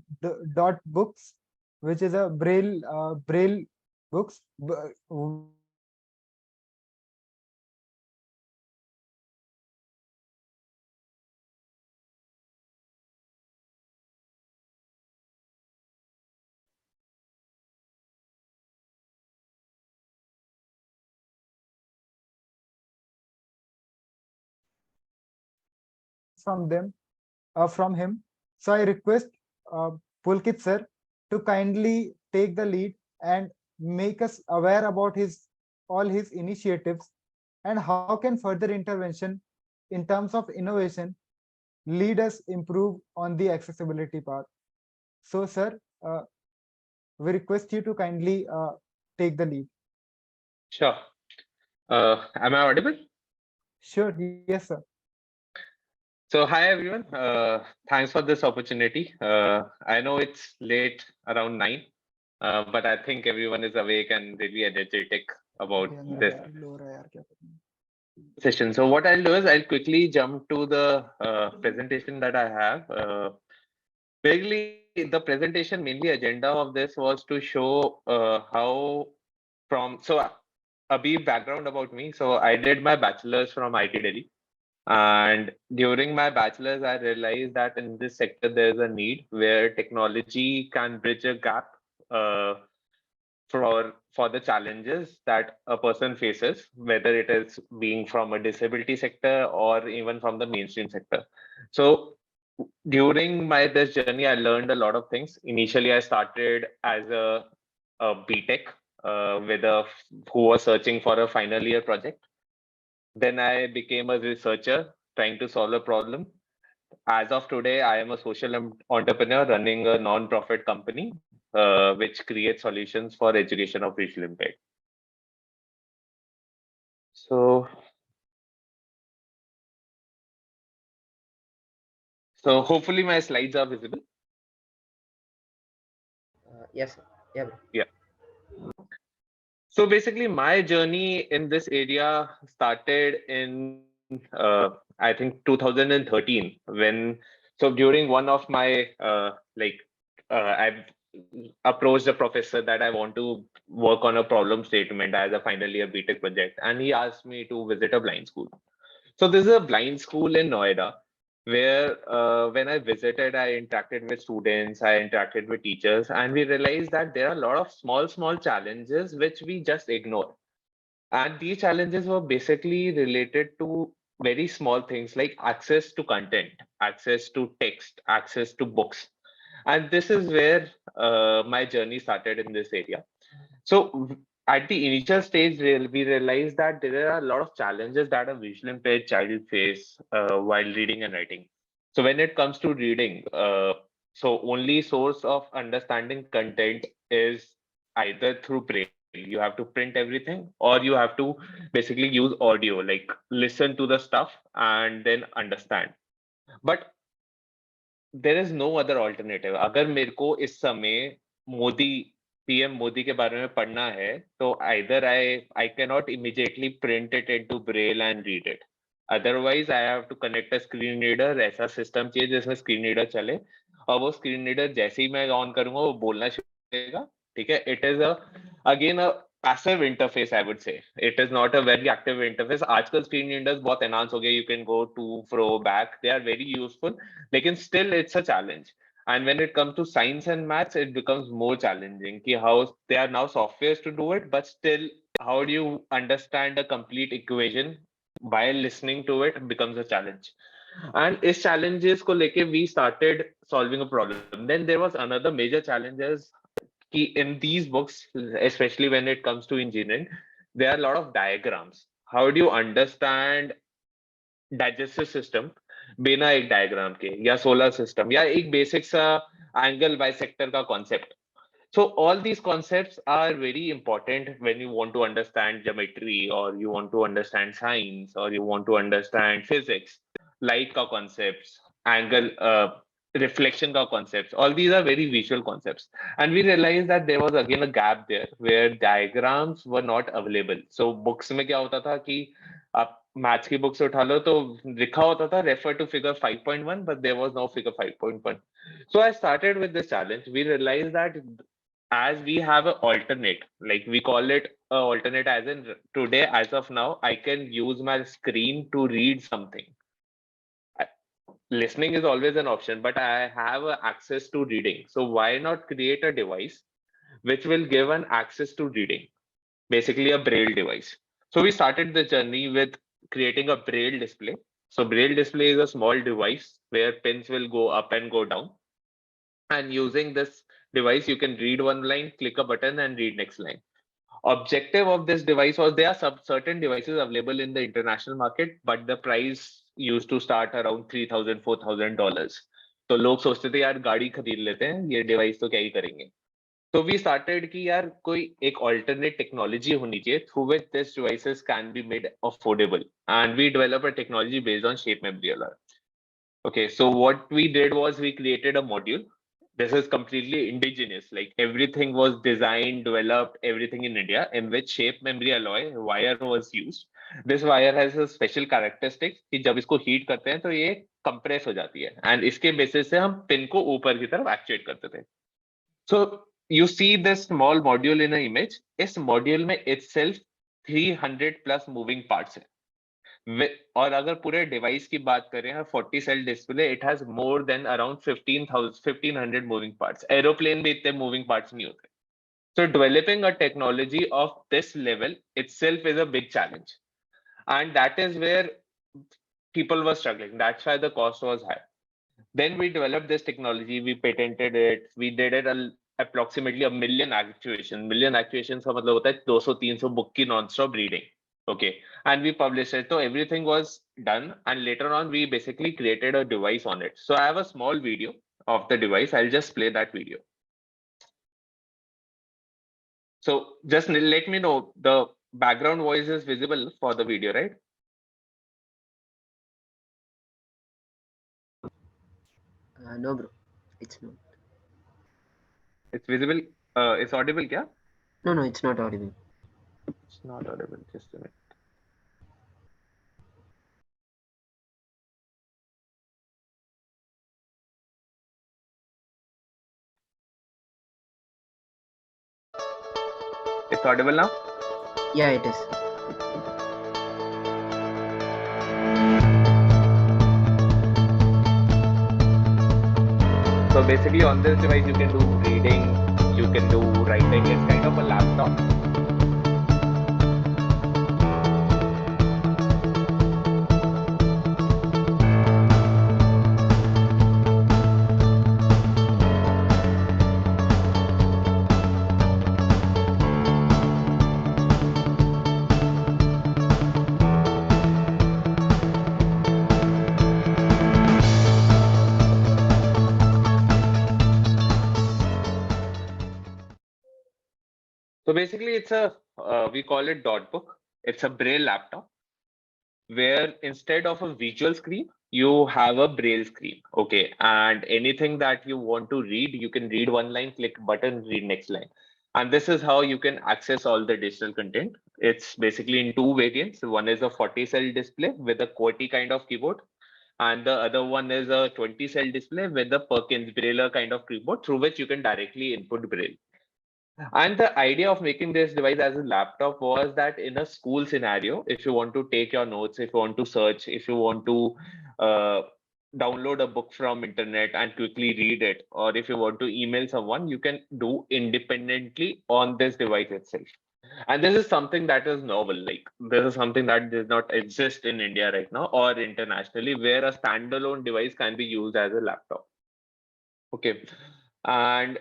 books, which is a braille books. from him. So I request Pulkit sir to kindly take the lead and make us aware about all his initiatives and how can further intervention in terms of innovation lead us improve on the accessibility path. So sir, we request you to kindly take the lead. Sure. Am I audible? Sure, yes sir. So hi everyone. Thanks for this opportunity. I know it's late around 9, but I think everyone is awake and really energetic about this session. So what I'll do is I'll quickly jump to the presentation that I have. Basically, the presentation mainly agenda of this was to show how a brief background about me. So I did my bachelor's from IIT Delhi. And during my bachelor's, I realized that in this sector, there's a need where technology can bridge a gap for the challenges that a person faces, whether it is being from a disability sector or even from the mainstream sector. So during this journey, I learned a lot of things. Initially, I started as a BTech who was searching for a final year project. Then I became a researcher trying to solve a problem. As of today, I am a social entrepreneur running a non-profit company, which creates solutions for education of visually impaired. So hopefully my slides are visible. Yes. Yeah. Yeah. So basically, my journey in this area started in I think 2013 during one of my I've approached the professor that I want to work on a problem statement as a final year BTech project, and he asked me to visit a blind school. So this is a blind school in Noida where when I visited, I interacted with students, I interacted with teachers, and we realized that there are a lot of small challenges which we just ignore. And these challenges were basically related to very small things like access to content, access to text, access to books. And this is where my journey started in this area. So at the initial stage, we realized that there are a lot of challenges that a visually impaired child face while reading and writing. So when it comes to reading, so only source of understanding content is either through braille. You have to print everything, or you have to basically use audio, like listen to the stuff and then understand. But there is no other alternative. अगर मेरे को इस समय PM Modi के बारे में पढ़ना है, तो either I cannot immediately print it into braille and read it. Otherwise, I have to connect a screen reader. ऐसा system चाहिए जिसमें screen reader चले, और वो screen reader जैसे ही मैं on करूँगा वो बोलना शुरू करेगा. ठीक है? It is again a passive interface, I would say. It is not a very active interface. आजकल screen readers बहुत enhanced हो गए. You can go to, fro, back. They are very useful. Lekin still it's a challenge. And when it comes to science and maths, it becomes more challenging. How they are now softwares to do it, but still, how do you understand a complete equation while listening to it becomes a challenge. And is challenges ko leke we started solving a problem. Then there was another major challenges in these books, especially when it comes to engineering, there are a lot of diagrams. How do you understand digestive system बिना एक diagram के, या solar system, या एक basic सा angle bisector का concept. So all these concepts are very important when you want to understand geometry, or you want to understand science, or you want to understand physics. Light ka concepts, angle, reflection ka concepts, all these are very visual concepts. And we realized that there was again a gap there where diagrams were not available. So books में क्या होता था कि आप maths की books उठा लो तो लिखा होता था refer to figure 5.1, but there was no figure 5.1. So I started with this challenge. We realized that as we have an alternate, like we call it a alternate, as in today, as of now, I can use my screen to read something. Listening is always an option, but I have access to reading. So why not create a device which will give an access to reading, basically a braille device. So we started the journey with creating a braille display. So braille display is a small device where pins will go up and go down. And using this device, you can read one line, click a button and read next line. Objective of this device was there are certain devices available in the international market, but the price used to start around $3,000, $4,000. तो लोग सोचते थे यार गाड़ी खरीद लेते हैं, ये डिवाइस तो क्या ही करेंगे. So we started कि यार कोई एक alternate technology होनी चाहिए through which these devices can be made affordable, and we developed a technology based on shape memory alert. Okay, so what we did was we created a module. This is completely indigenous, like everything was designed, developed, everything in India, in which shape memory alloy wire was used. This wire has a special characteristic कि जब इसको heat करते हैं तो ये compress हो जाती है, and इसके basis से हम pin को ऊपर की तरफ actuate करते थे. So you see this small module in an image. इस module में itself 300 plus moving parts है. और अगर पूरे डिवाइस की बात करें 40 cell display, it has more than around 1500 moving parts. Aeroplane में इतने मूविंग पार्ट्स नहीं होते. So developing a technology of this level itself is a big challenge, and that is where people were struggling. That's why the cost was high. Then we developed this technology, we patented it, we did it approximately a million actuations. Million actuations का मतलब होता है 200-300 book की non-stop reading. Okay, and we published it. So everything was done, and later on we basically created a device on it. So I have a small video of the device. I'll just play that video. So just let me know, the background voice is visible for the video, right? No, bro, it's not. It's visible. It's audible, kya? No, it's not audible. It's not audible. Just a minute. It's audible now? Yeah, it is. So basically on this device you can do reading, you can do writing. It's kind of a laptop. So basically it's a, we call it dot book. It's a braille laptop where instead of a visual screen, you have a braille screen. Okay, and anything that you want to read, you can read one line, click button, read next line. And this is how you can access all the digital content. It's basically in two variants. One is a 40 cell display with a QWERTY kind of keyboard, and the other one is a 20 cell display with the Perkins Braille kind of keyboard through which you can directly input braille. And the idea of making this device as a laptop was that in a school scenario, if you want to take your notes, if you want to search, if you want to download a book from internet and quickly read it, or if you want to email someone, you can do independently on this device itself. And this is something that is novel. Like this is something that does not exist in India right now or internationally, where a standalone device can be used as a laptop. Okay, and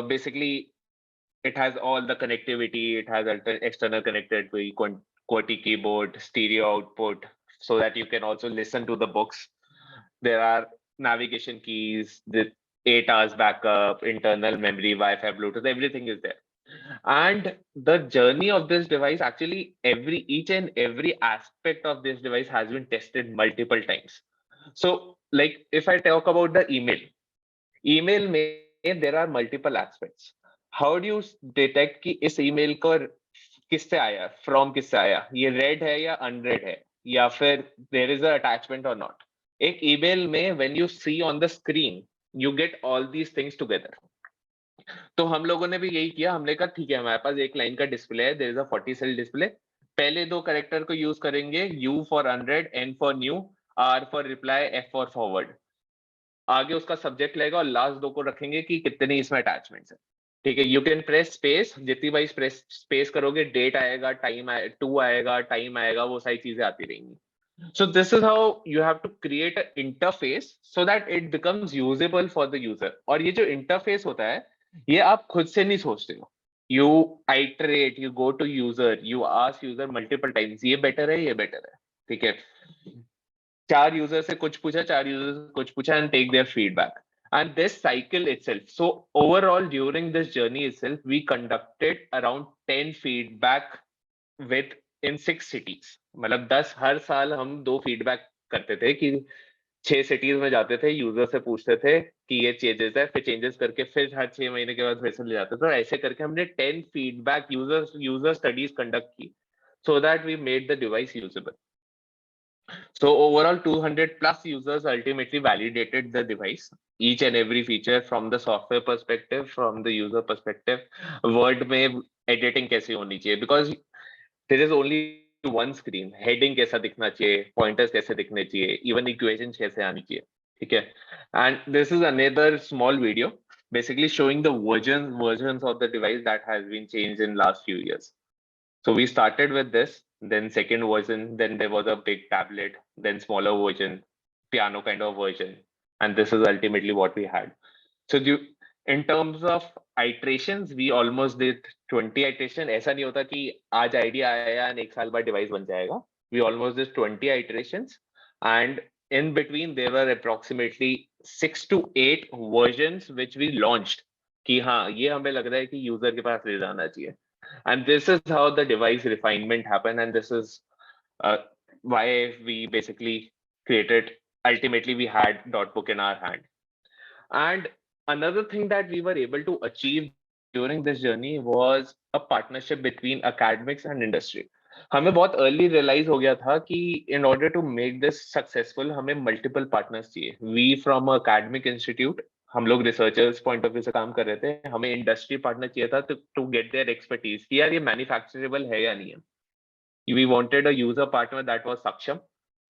basically it has all the connectivity. It has external connectivity, QWERTY keyboard, stereo output, so that you can also listen to the books. There are navigation keys, the 8 hours backup, internal memory, Wi-Fi, Bluetooth, everything is there. And the journey of this device, actually each and every aspect of this device has been tested multiple times. So like if I talk about the email there are multiple aspects. How do you detect कि इस email को किससे आया, from किससे आया, ये read है या unread है, या फिर there is a attachment or not. एक email में when you see on the screen, you get all these things together. तो हम लोगों ने भी यही किया. हमने कहा ठीक है, हमारे पास एक लाइन का डिस्प्ले है, there is a 40 cell display. पहले दो कैरेक्टर को यूज करेंगे, U for unread, N for new, R for reply, F for forward. आगे उसका सब्जेक्ट लेगा और लास्ट दो को रखेंगे कि कितने इसमें अटैचमेंट्स है. ठीक है, यू कैन प्रेस स्पेस, जितनी बार प्रेस स्पेस करोगे डेट आएगा, टाइम टू आएगा, टाइम आएगा, वो सारी चीजें आती रहेंगी. So this is how you have to create an interface so that it becomes usable for the user. और ये जो interface होता है, ये आप खुद से नहीं सोचते हो. You iterate, you go to user, you ask user multiple times, ये better है, ये better है, ठीक है? 4 यूजर से कुछ पूछा, 4 यूजर से कुछ पूछा, and take their feedback. And this cycle itself. So overall, during this journey itself, we conducted around 10 feedback with in 6 cities. मतलब 10 हर साल हम 2 फीडबैक करते थे कि 6 सिटीज में जाते थे, यूजर से पूछते थे कि ये चेंजेस है, फिर चेंजेस करके फिर हर 6 महीने के बाद फिर से ले जाते थे. ऐसे करके हमने 10 फीडबैक यूजर स्टडीज कंडक्ट की, so that we made the device usable. So overall, 200 plus users ultimately validated the device, each and every feature from the software perspective, from the user perspective. Word में editing कैसे होनी चाहिए, because there is only one screen. Heading कैसा दिखना चाहिए, pointers कैसे दिखने चाहिए, even equations कैसे आनी चाहिए, ठीक है? And this is another small video, basically showing the versions of the device that has been changed in last few years. So we started with this, then second version, then there was a big tablet, then smaller version, piano kind of version. And this is ultimately what we had. So in terms of iterations, we almost did 20 iteration. ऐसा नहीं होता कि आज idea आया and एक साल बाद device बन जाएगा. We almost did 20 iterations. And in between, there were approximately 6 to 8 versions which we launched. कि हाँ, ये हमें लग रहा है कि user के पास ले जाना चाहिए. And this is how the device refinement happened. And this is why we basically created, ultimately we had Dot Book in our hand. And another thing that we were able to achieve during this journey was a partnership between academics and industry. हमें बहुत early realize हो गया था कि in order to make this successful, हमें multiple partners चाहिए. We from a academic institute, हम लोग रिसर्चर्स पॉइंट ऑफ व्यू से काम कर रहे थे, हमें इंडस्ट्री पार्टनर चाहिए था टू गेट देयर एक्सपर्टीज कि यार ये मैन्युफैक्चरेबल है या नहीं है. We wanted a user partner that was सक्षम,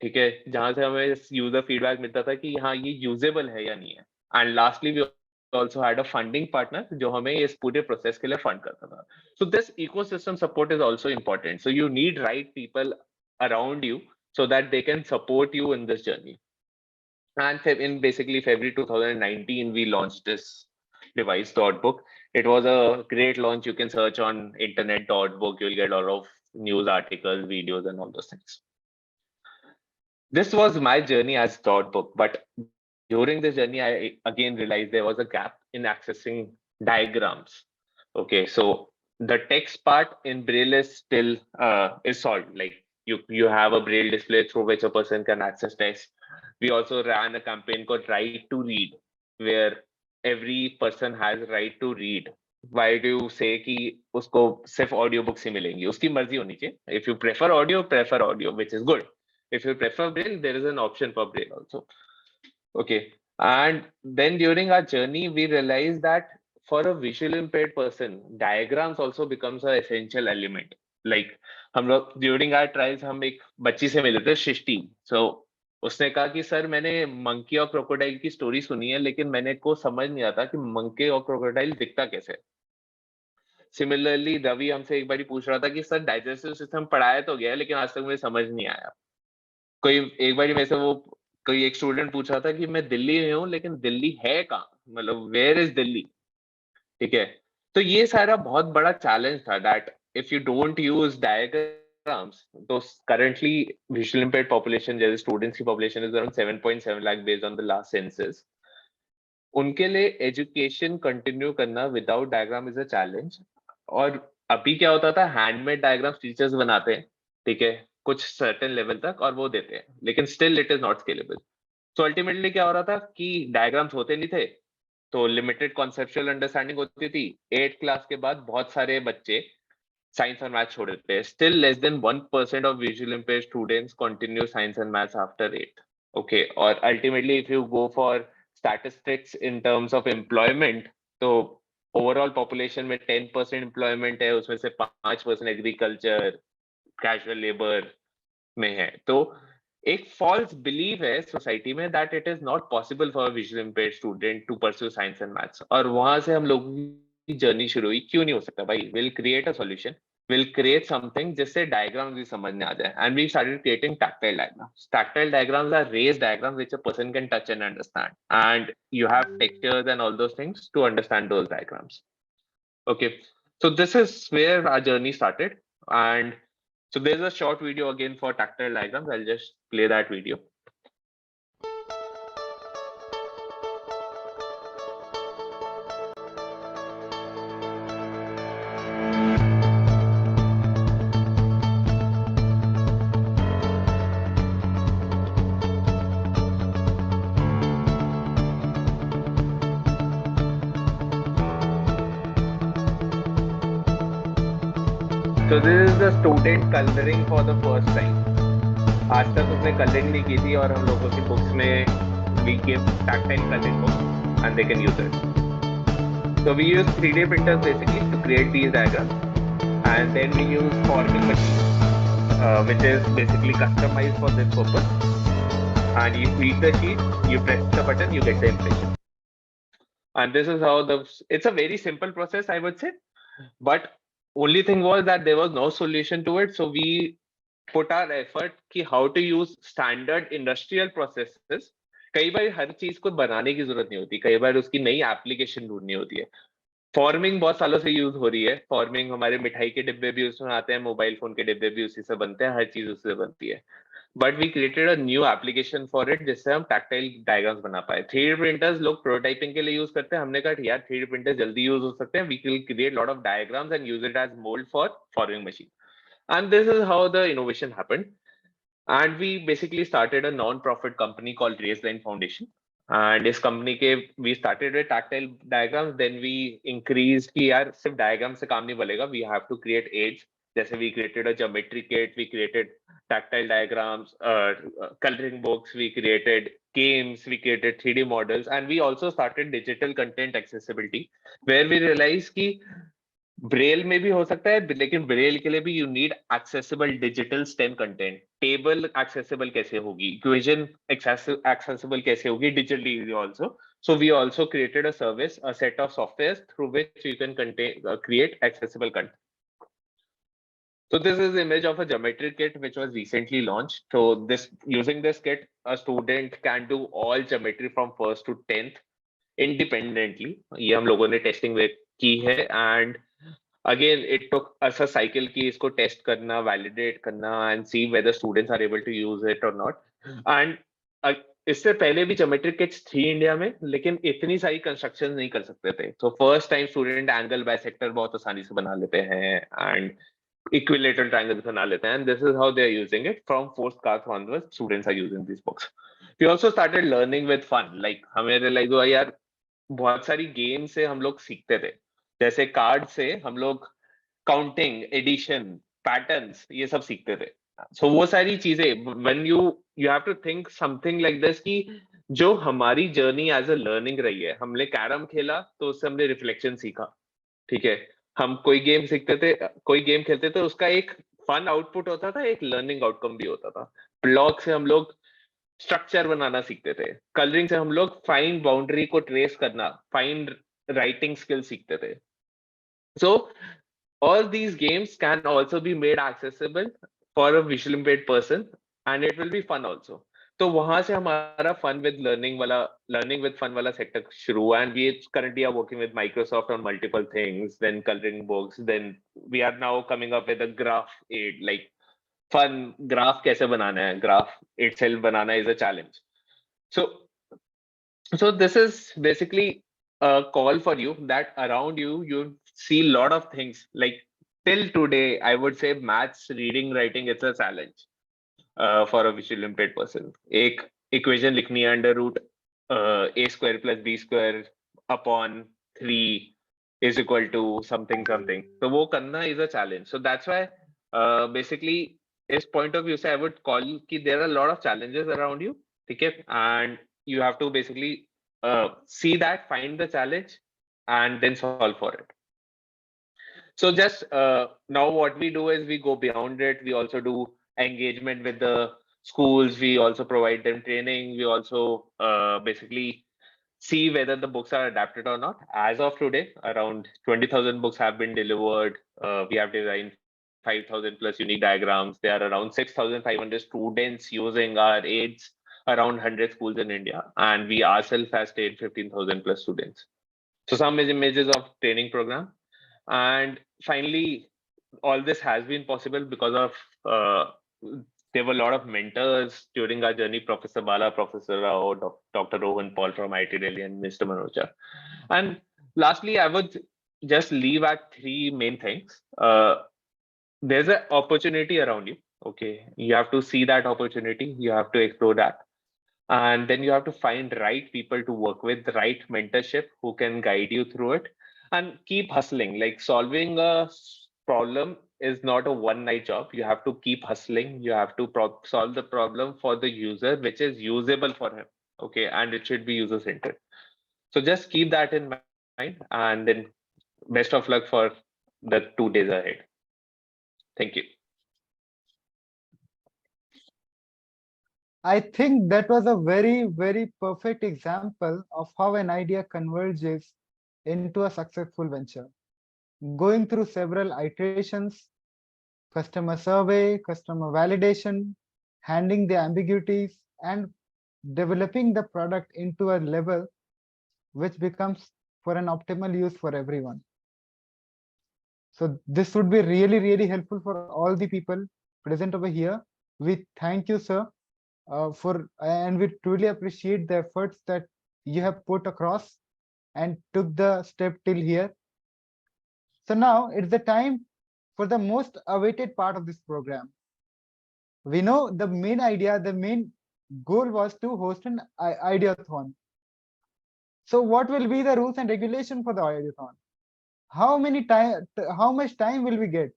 ठीक है, जहां से हमें यूजर फीडबैक मिलता था कि हाँ ये यूजेबल है या नहीं है. And lastly we also had a funding partner जो हमें इस पूरे प्रोसेस के लिए फंड करता था. So this ecosystem support is also important. So you need right people around you so that they can support you in this journey. And in basically February 2019, we launched this device, Dot Book. It was a great launch. You can search on internet Dot Book. You'll get a lot of news articles, videos, and all those things. This was my journey as Dot Book. But during this journey, I again realized there was a gap in accessing diagrams. Okay, so the text part in Braille is still is solved. Like you have a Braille display through which a person can access text. We also ran a campaign called Right to Read, where every person has right to read. Why do you say कि उसको सिर्फ audio book से मिलेंगी? उसकी मर्जी होनी चाहिए. If you prefer audio, which is good. If you prefer Braille, there is an option for Braille also. Okay, and then during our journey, we realized that for a visual impaired person, diagrams also becomes an essential element. Like हम लोग during our trials हम एक बच्ची से मिले थे, Shishti. So उसने कहा कि सर मैंने मंकी और क्रोकोडाइल की स्टोरी सुनी है, लेकिन मैंने को समझ नहीं आता कि मंकी और क्रोकोडाइल दिखता कैसे. सिमिलरली रवि हमसे एक बार पूछ रहा था कि सर डाइजेस्टिव सिस्टम पढ़ाया तो गया है, लेकिन आज तक मुझे समझ नहीं आया. कोई एक बार में से वो कोई एक स्टूडेंट पूछ रहा था कि मैं दिल्ली में हूँ, लेकिन दिल्ली है कहाँ, मतलब वेयर इज दिल्ली, ठीक है. तो ये सारा बहुत बड़ा चैलेंज था that if you don't use diagrams, तो करंटली विजुअल इम्पेयर्ड पॉपुलेशन जैसे स्टूडेंट्स की population is around 7.7 lakh based on the last census. उनके लिए एजुकेशन कंटिन्यू करना without diagram is a challenge. और अभी क्या होता था, हैंडमेड डायग्राम्स टीचर्स बनाते हैं, ठीक है, कुछ सर्टेन लेवल तक और वो देते हैं, लेकिन still it is not scalable. So ultimately क्या हो रहा था कि डायग्राम्स होते नहीं थे, तो लिमिटेड कॉन्सेप्चुअल अंडरस्टैंडिंग होती थी. 8th क्लास के बाद बहुत सारे बच्चे साइंस और मैथ्स छोड़ देते हैं. Still less than 1% of visual impaired students continue science and maths after 8th. Okay, और ultimately if you go for statistics in terms of employment, तो ओवरऑल पॉपुलेशन में 10% एम्प्लॉयमेंट है, उसमें से 5% एग्रीकल्चर, कैजुअल लेबर में है. तो एक फॉल्स बिलीव है सोसाइटी में that it is not possible for visual impaired student to pursue science and maths. और वहां से हम लोगों की जर्नी शुरू हुई. क्यों नहीं हो सकता भाई, will create a solution. we'll create something जिससे diagrams भी समझ में आ जाए. And we started creating tactile diagrams. Tactile diagrams are raised diagrams which a person can touch and understand. And you have textures and all those things to understand those diagrams. Okay, so this is where our journey started. And so there's a short video again for tactile diagrams. I'll just play that video. So this is the student coloring for the first time. आज तक उसने coloring नहीं की थी और हम लोगों की books में we give tactile coloring books and they can use it. So we use 3D printers basically to create these diagrams, and then we use forming machine, which is basically customized for this purpose. And you feed the sheet, you press the button, you get the impression. And this is how it's a very simple process, I would say, but only thing was that there was no solution to it. So we put our effort कि how to use standard industrial processes. कई बार हर चीज को बनाने की जरूरत नहीं होती, कई बार उसकी नई एप्लीकेशन ढूंढनी होती है. फॉर्मिंग बहुत सालों से यूज हो रही है. फॉर्मिंग हमारे मिठाई के डिब्बे भी उसमें आते हैं, मोबाइल फोन के डिब्बे भी उसी से बनते हैं, हर चीज उससे बनती है. But we created a new application for it जिससे हम टैक्टाइल डायग्राम्स बना पाए. 3D प्रिंटर्स लोग प्रोटोटाइपिंग के लिए यूज करते हैं. हमने कहा यार 3D प्रिंटर्स जल्दी यूज हो सकते हैं. We will create lot of diagrams and use it as mould for forming machine. And this is how the innovation happened. And we basically started a non-profit company called Raiseline Foundation. And this company we started with tactile diagrams. Then we increased कि यार सिर्फ diagrams से काम नहीं बनेगा. We have to create aids. जैसे we created a geometry kit, we created tactile diagrams, coloring books, we created games, we created 3D models, and we also started digital content accessibility, where we realized कि Braille में भी हो सकता है, लेकिन Braille के लिए भी you need accessible digital STEM content. Table accessible कैसे होगी, इक्वेशन एक्सेसिबल कैसे होगी digitally also. So we also created a service, a set of software through which you can create accessible content. So this is the image of a geometry kit which was recently launched. So using this kit, a student can do all geometry from 1st to 10th independently. ये हम लोगों ने testing की है. And again, it took us a cycle की इसको test करना, validate करना and see whether students are able to use it or not. And इससे पहले भी ज्योमेट्री किट्स थी इंडिया में, लेकिन इतनी सारी कंस्ट्रक्शन नहीं कर सकते थे. तो first time student angle bisector बहुत आसानी से बना लेते हैं एंड equilateral triangles बना लेते हैं. And this is how they are using it. From 4th class onwards, students are using these books. We also started learning with fun. Like हमें realize हुआ यार बहुत सारी गेम से हम लोग सीखते थे. जैसे कार्ड से हम लोग काउंटिंग, एडिशन, पैटर्न्स ये सब सीखते थे. So वो सारी चीजें when you have to think something like this कि जो हमारी जर्नी एज अ लर्निंग रही है. हमने कैरम खेला तो उससे हमने रिफ्लेक्शन सीखा. ठीक है, हम कोई गेम सीखते थे, कोई गेम खेलते थे, उसका एक फन आउटपुट होता था, एक लर्निंग आउटकम भी होता था. ब्लॉक से हम लोग स्ट्रक्चर बनाना सीखते थे. कलरिंग से हम लोग फाइन बाउंड्री को ट्रेस करना, फाइन राइटिंग स्किल सीखते थे. So all these games can also be made accessible for a visual impaired person and it will be fun also. तो वहां से हमारा fun with learning with fun वाला sector शुरू हुआ. And we currently are working with Microsoft on multiple things, then coloring books, then we are now coming up with a graph aid, like fun graph कैसे बनाना है, graph itself banana is a challenge. So this is basically a call for you that around you see a lot of things. Like till today I would say maths, reading, writing, it's a challenge. For a visually impaired person. एक equation लिखनी है under root a square plus b square upon 3 is equal to something. तो वो करना is a challenge. So that's why basically इस point of view से I would call कि there are a lot of challenges around you. ठीक है, and you have to basically see that, find the challenge and then solve for it. So just now what we do is we go beyond it. We also do engagement with the schools. We also provide them training. We also basically see whether the books are adapted or not. As of today, around 20,000 books have been delivered. We have designed 5,000 plus unique diagrams. There are around 6,500 students using our aids, around 100 schools in India. And we ourselves have trained 15,000 plus students. So some images of training program. And finally, all this has been possible because of there were a lot of mentors during our journey, Professor Bala, Professor Rao, Dr. Rohan Paul from IIT Delhi, and Mr. Manoja. And lastly, I would just leave at three main things. There's an opportunity around you. Okay, you have to see that opportunity. You have to explore that. And then you have to find right people to work with, right mentorship who can guide you through it, and keep hustling. Like solving a problem is not a one-night job. You have to keep hustling. You have to solve the problem for the user, which is usable for him. Okay, and it should be user-centered. So just keep that in mind, and then best of luck for the 2 days ahead. Thank you. I think that was a very, very perfect example of how an idea converges into a successful venture. Going through several iterations, customer survey, customer validation, handling the ambiguities, and developing the product into a level which becomes for an optimal use for everyone. So this would be really, really helpful for all the people present over here. We thank you, sir, and we truly appreciate the efforts that you have put across and took the step till here. So now it's the time for the most awaited part of this program. We know the main idea, the main goal was to host an ideathon. So what will be the rules and regulation for the ideathon? How much time will we get?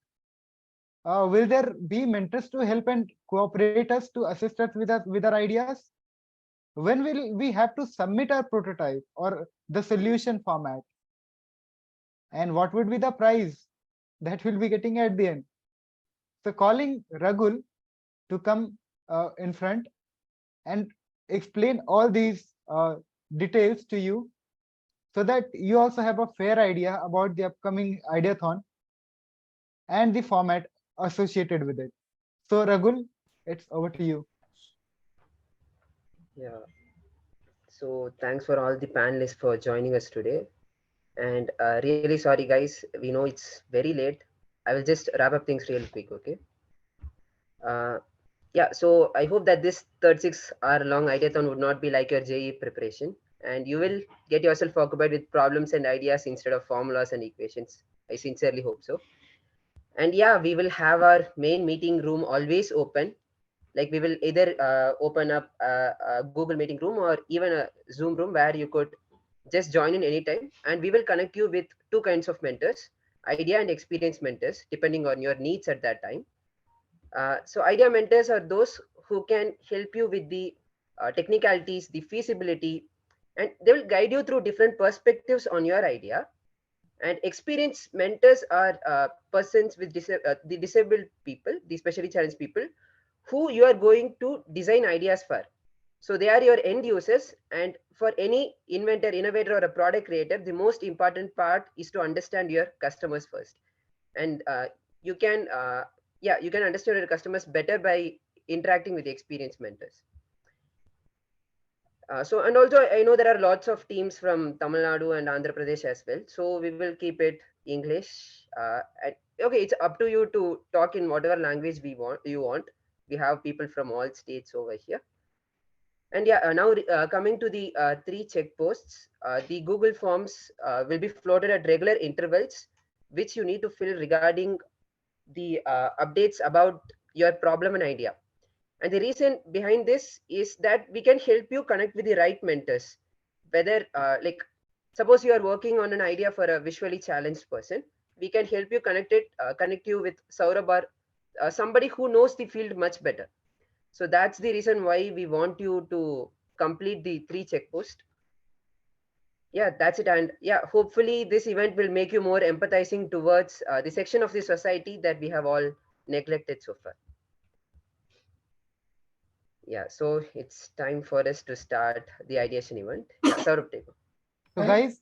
Will there be mentors to help and cooperate us to assist us with our ideas? When will we have to submit our prototype or the solution format? And what would be the prize that we'll be getting at the end? So calling Ragul to come in front and explain all these details to you so that you also have a fair idea about the upcoming ideathon and the format associated with it. So Ragul, it's over to you. Yeah. So thanks for all the panelists for joining us today. And really sorry, guys. We know it's very late. I will just wrap up things real quick, okay? Yeah, so I hope that this 36-hour long ideathon would not be like your JEE preparation, and you will get yourself occupied with problems and ideas instead of formulas and equations. I sincerely hope so. And yeah, we will have our main meeting room always open. Like we will either open up a Google meeting room or even a Zoom room where you could just join in anytime, and we will connect you with two kinds of mentors, idea and experience mentors, depending on your needs at that time. So idea mentors are those who can help you with the technicalities, the feasibility, and they will guide you through different perspectives on your idea. And experience mentors are persons with the disabled people, the specially challenged people, who you are going to design ideas for. So they are your end users, and for any inventor, innovator, or a product creator, the most important part is to understand your customers first. And you can understand your customers better by interacting with the experienced mentors. So, and also I know there are lots of teams from Tamil Nadu and Andhra Pradesh as well. So we will keep it English. Okay, it's up to you to talk in whatever language you want. We have people from all states over here. And yeah, now coming to the 3 checkposts, the Google Forms will be floated at regular intervals, which you need to fill regarding the updates about your problem and idea. And the reason behind this is that we can help you connect with the right mentors. Whether like, suppose you are working on an idea for a visually challenged person, we can help you connect you with Saurabh or somebody who knows the field much better. So that's the reason why we want you to complete the 3 checkposts. Yeah, that's it. And yeah, hopefully this event will make you more empathizing towards the section of the society that we have all neglected so far. Yeah, so it's time for us to start the ideation event. Yeah, Saurabh, take over. So guys,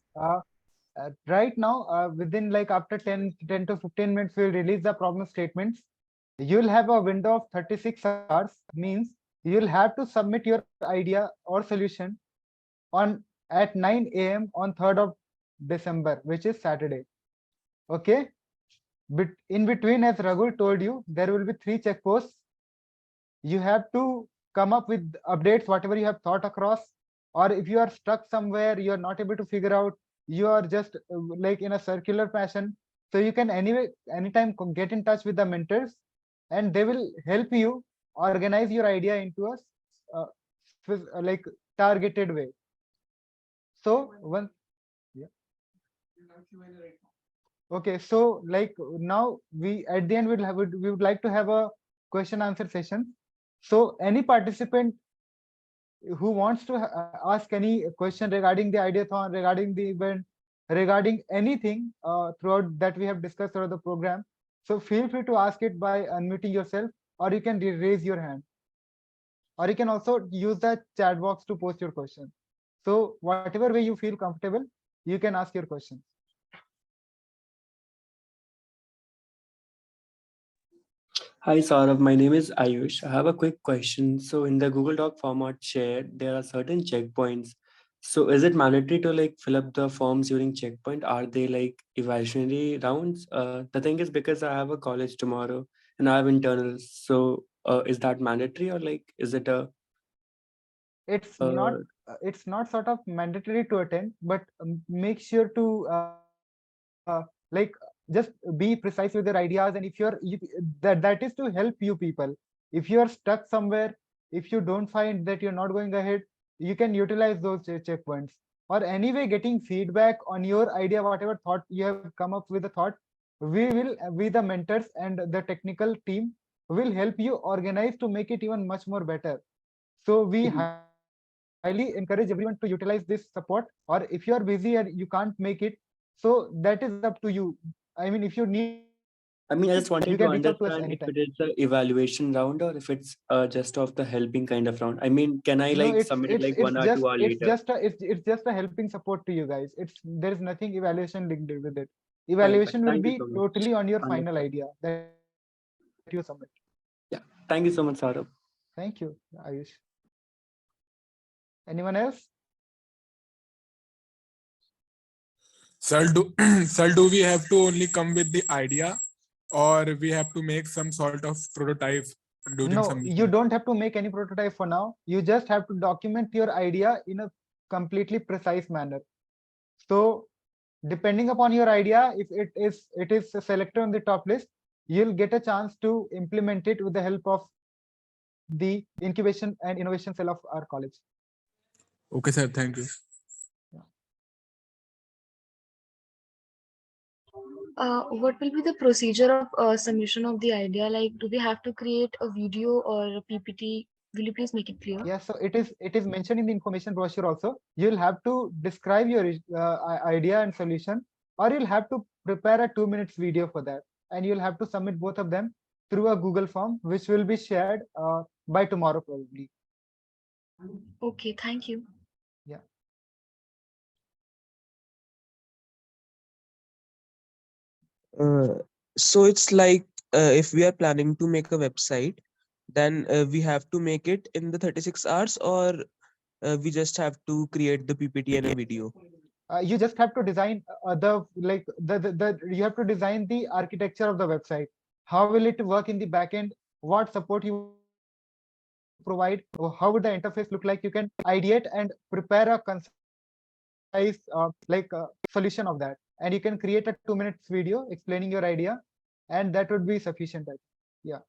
right now, within like after 10 to 15 minutes, we'll release the problem statements. You'll have a window of 36 hours, means you'll have to submit your idea or solution on at 9 a.m. on 3rd of December, which is Saturday. Okay. But in between, as Raghu told you, there will be 3 checkposts. You have to come up with updates, whatever you have thought across, or if you are stuck somewhere, you are not able to figure out, you are just like in a circular fashion. So you can anytime get in touch with the mentors, and they will help you organize your idea into a like targeted way. So one, yeah. Okay, so like now we at the end we would like to have a question answer session. So any participant who wants to ask any question regarding the ideathon, regarding the event, regarding anything throughout that we have discussed throughout the program, so feel free to ask it by unmuting yourself, or you can raise your hand, or you can also use the chat box to post your question. So whatever way you feel comfortable, you can ask your question. Hi Saurav, my name is Ayush. I have a quick question. So in the Google Doc format shared, there are certain checkpoints. So is it mandatory to like fill up the forms during checkpoint? Are they like evaluationary rounds? The thing is because I have a college tomorrow and I have internals. So is that mandatory or like is it a It's not sort of mandatory to attend, but make sure to like just be precise with your ideas. And if that is to help you people. If you are stuck somewhere, if you don't find that you're not going ahead, you can utilize those checkpoints. Or anyway, getting feedback on your idea, whatever thought you have come up with a thought, we the mentors and the technical team will help you organize to make it even much more better. So we highly encourage everyone to utilize this support. Or if you are busy and you can't make it, so that is up to you. I mean, if you need any help, I mean, I you just can wanted reach to out to us understand anytime. if it is the evaluation round or if it's just of the helping kind of round. I mean, can I No, like submit it like 1 or 2 hour later? it's just a helping support to you guys. There is nothing evaluation linked with it. Fine, fine. Evaluation will Thank you be so much. totally on your final Understood. idea that you submit. Yeah. Thank you so much, Saurabh. Thank you, Ayush. Anyone else? Sir, do we have to only come with the idea, or we have to make some sort of prototype during No, submission? you don't have to make any prototype for now. You just have to document your idea in a completely precise manner. So depending upon your idea, if it is selected on the top list, you'll get a chance to implement it with the help of the incubation and innovation cell of our college. Okay, sir. Thank you. What will be the procedure of submission of the idea? Like, do we have to create a video or a PPT? Will you please make it clear? Yeah, so it is mentioned in the information brochure also. You'll have to describe your idea and solution, or you'll have to prepare a 2 minutes video for that, and you'll have to submit both of them through a Google form, which will be shared by tomorrow probably. Okay, thank you. Yeah. So it's like if we are planning to make a website, then we have to make it in the 36 hours, or we just have to create the PPT and a video. You just have to design you have to design the architecture of the website. How will it work in the backend? What support you provide? How would the interface look like? You can ideate and prepare a concise solution of that, and you can create a 2 minutes video explaining your idea, and that would be sufficient. Yeah.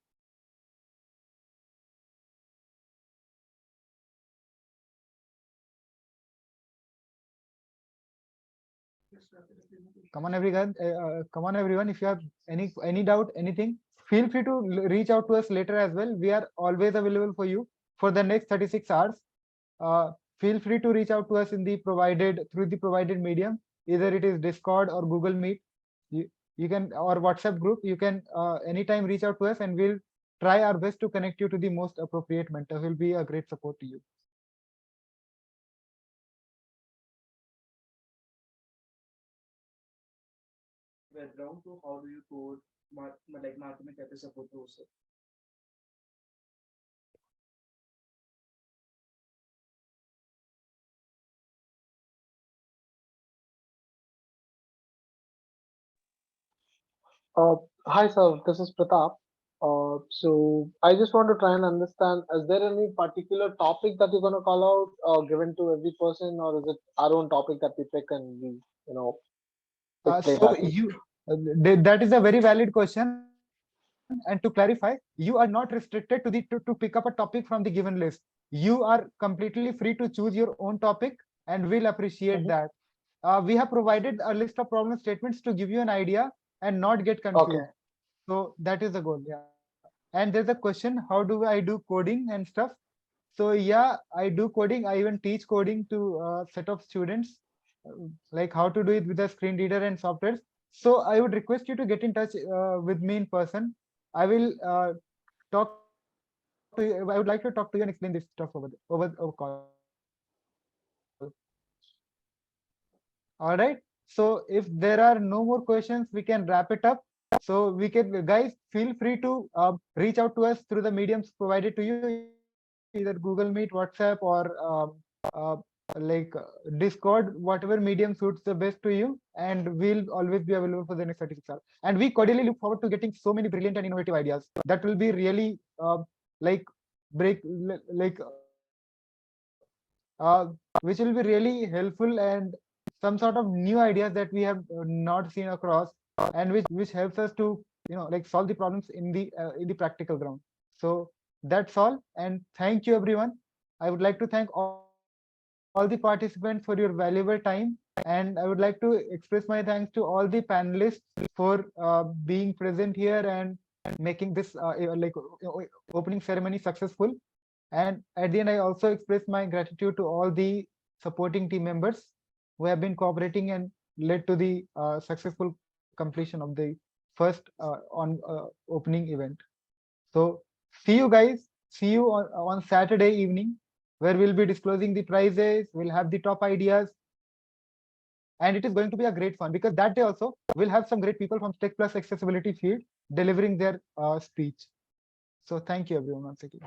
Come on, everyone. If you have any doubt, anything, feel free to reach out to us later as well. We are always available for you for the next 36 hours. Feel free to reach out to us in the provided medium. Either it is Discord or Google Meet. You can, or WhatsApp group. You can anytime reach out to us, and we'll try our best to connect you to the most appropriate mentor. Will be a great support to you. background to how do you code like mathematics as a processor? Hi, sir. This is Pratap. So I just want to try and understand, is there any particular topic that you're going to call out given to every person, or is it our own topic that we pick and we, play So that way? that is a very valid question. And to clarify, you are not restricted to pick up a topic from the given list. You are completely free to choose your own topic, and we'll appreciate Mhm. that. We have provided a list of problem statements to give you an idea and not get Okay. confused. So that is the goal. Yeah. And there's a question, how do I do coding and stuff? So yeah, I do coding. I even teach coding to a set of students, like how to do it with the screen reader and softwares. So I would request you to get in touch with me in person. I will talk to you. I would like to talk to you and explain this stuff over call. All right. So if there are no more questions, we can wrap it up. So we can, guys, feel free to reach out to us through the mediums provided to you, either Google Meet, WhatsApp, or Discord, whatever medium suits the best to you. And we'll always be available for the next 36 hours. And we cordially look forward to getting so many brilliant and innovative ideas. That will be really like break like which will be really helpful and some sort of new ideas that we have not seen across, and which helps us to like solve the problems in the practical ground. So that's all, and thank you everyone. I would like to thank all the participants for your valuable time, and I would like to express my thanks to all the panelists for being present here and making this opening ceremony successful. And at the end, I also express my gratitude to all the supporting team members who have been cooperating and led to the successful completion of the first on opening event. So see you guys. See you on Saturday evening, where we'll be disclosing the prizes. We'll have the top ideas, and it is going to be a great fun because that day also we'll have some great people from Tech Plus Accessibility field delivering their speech. So thank you everyone once again.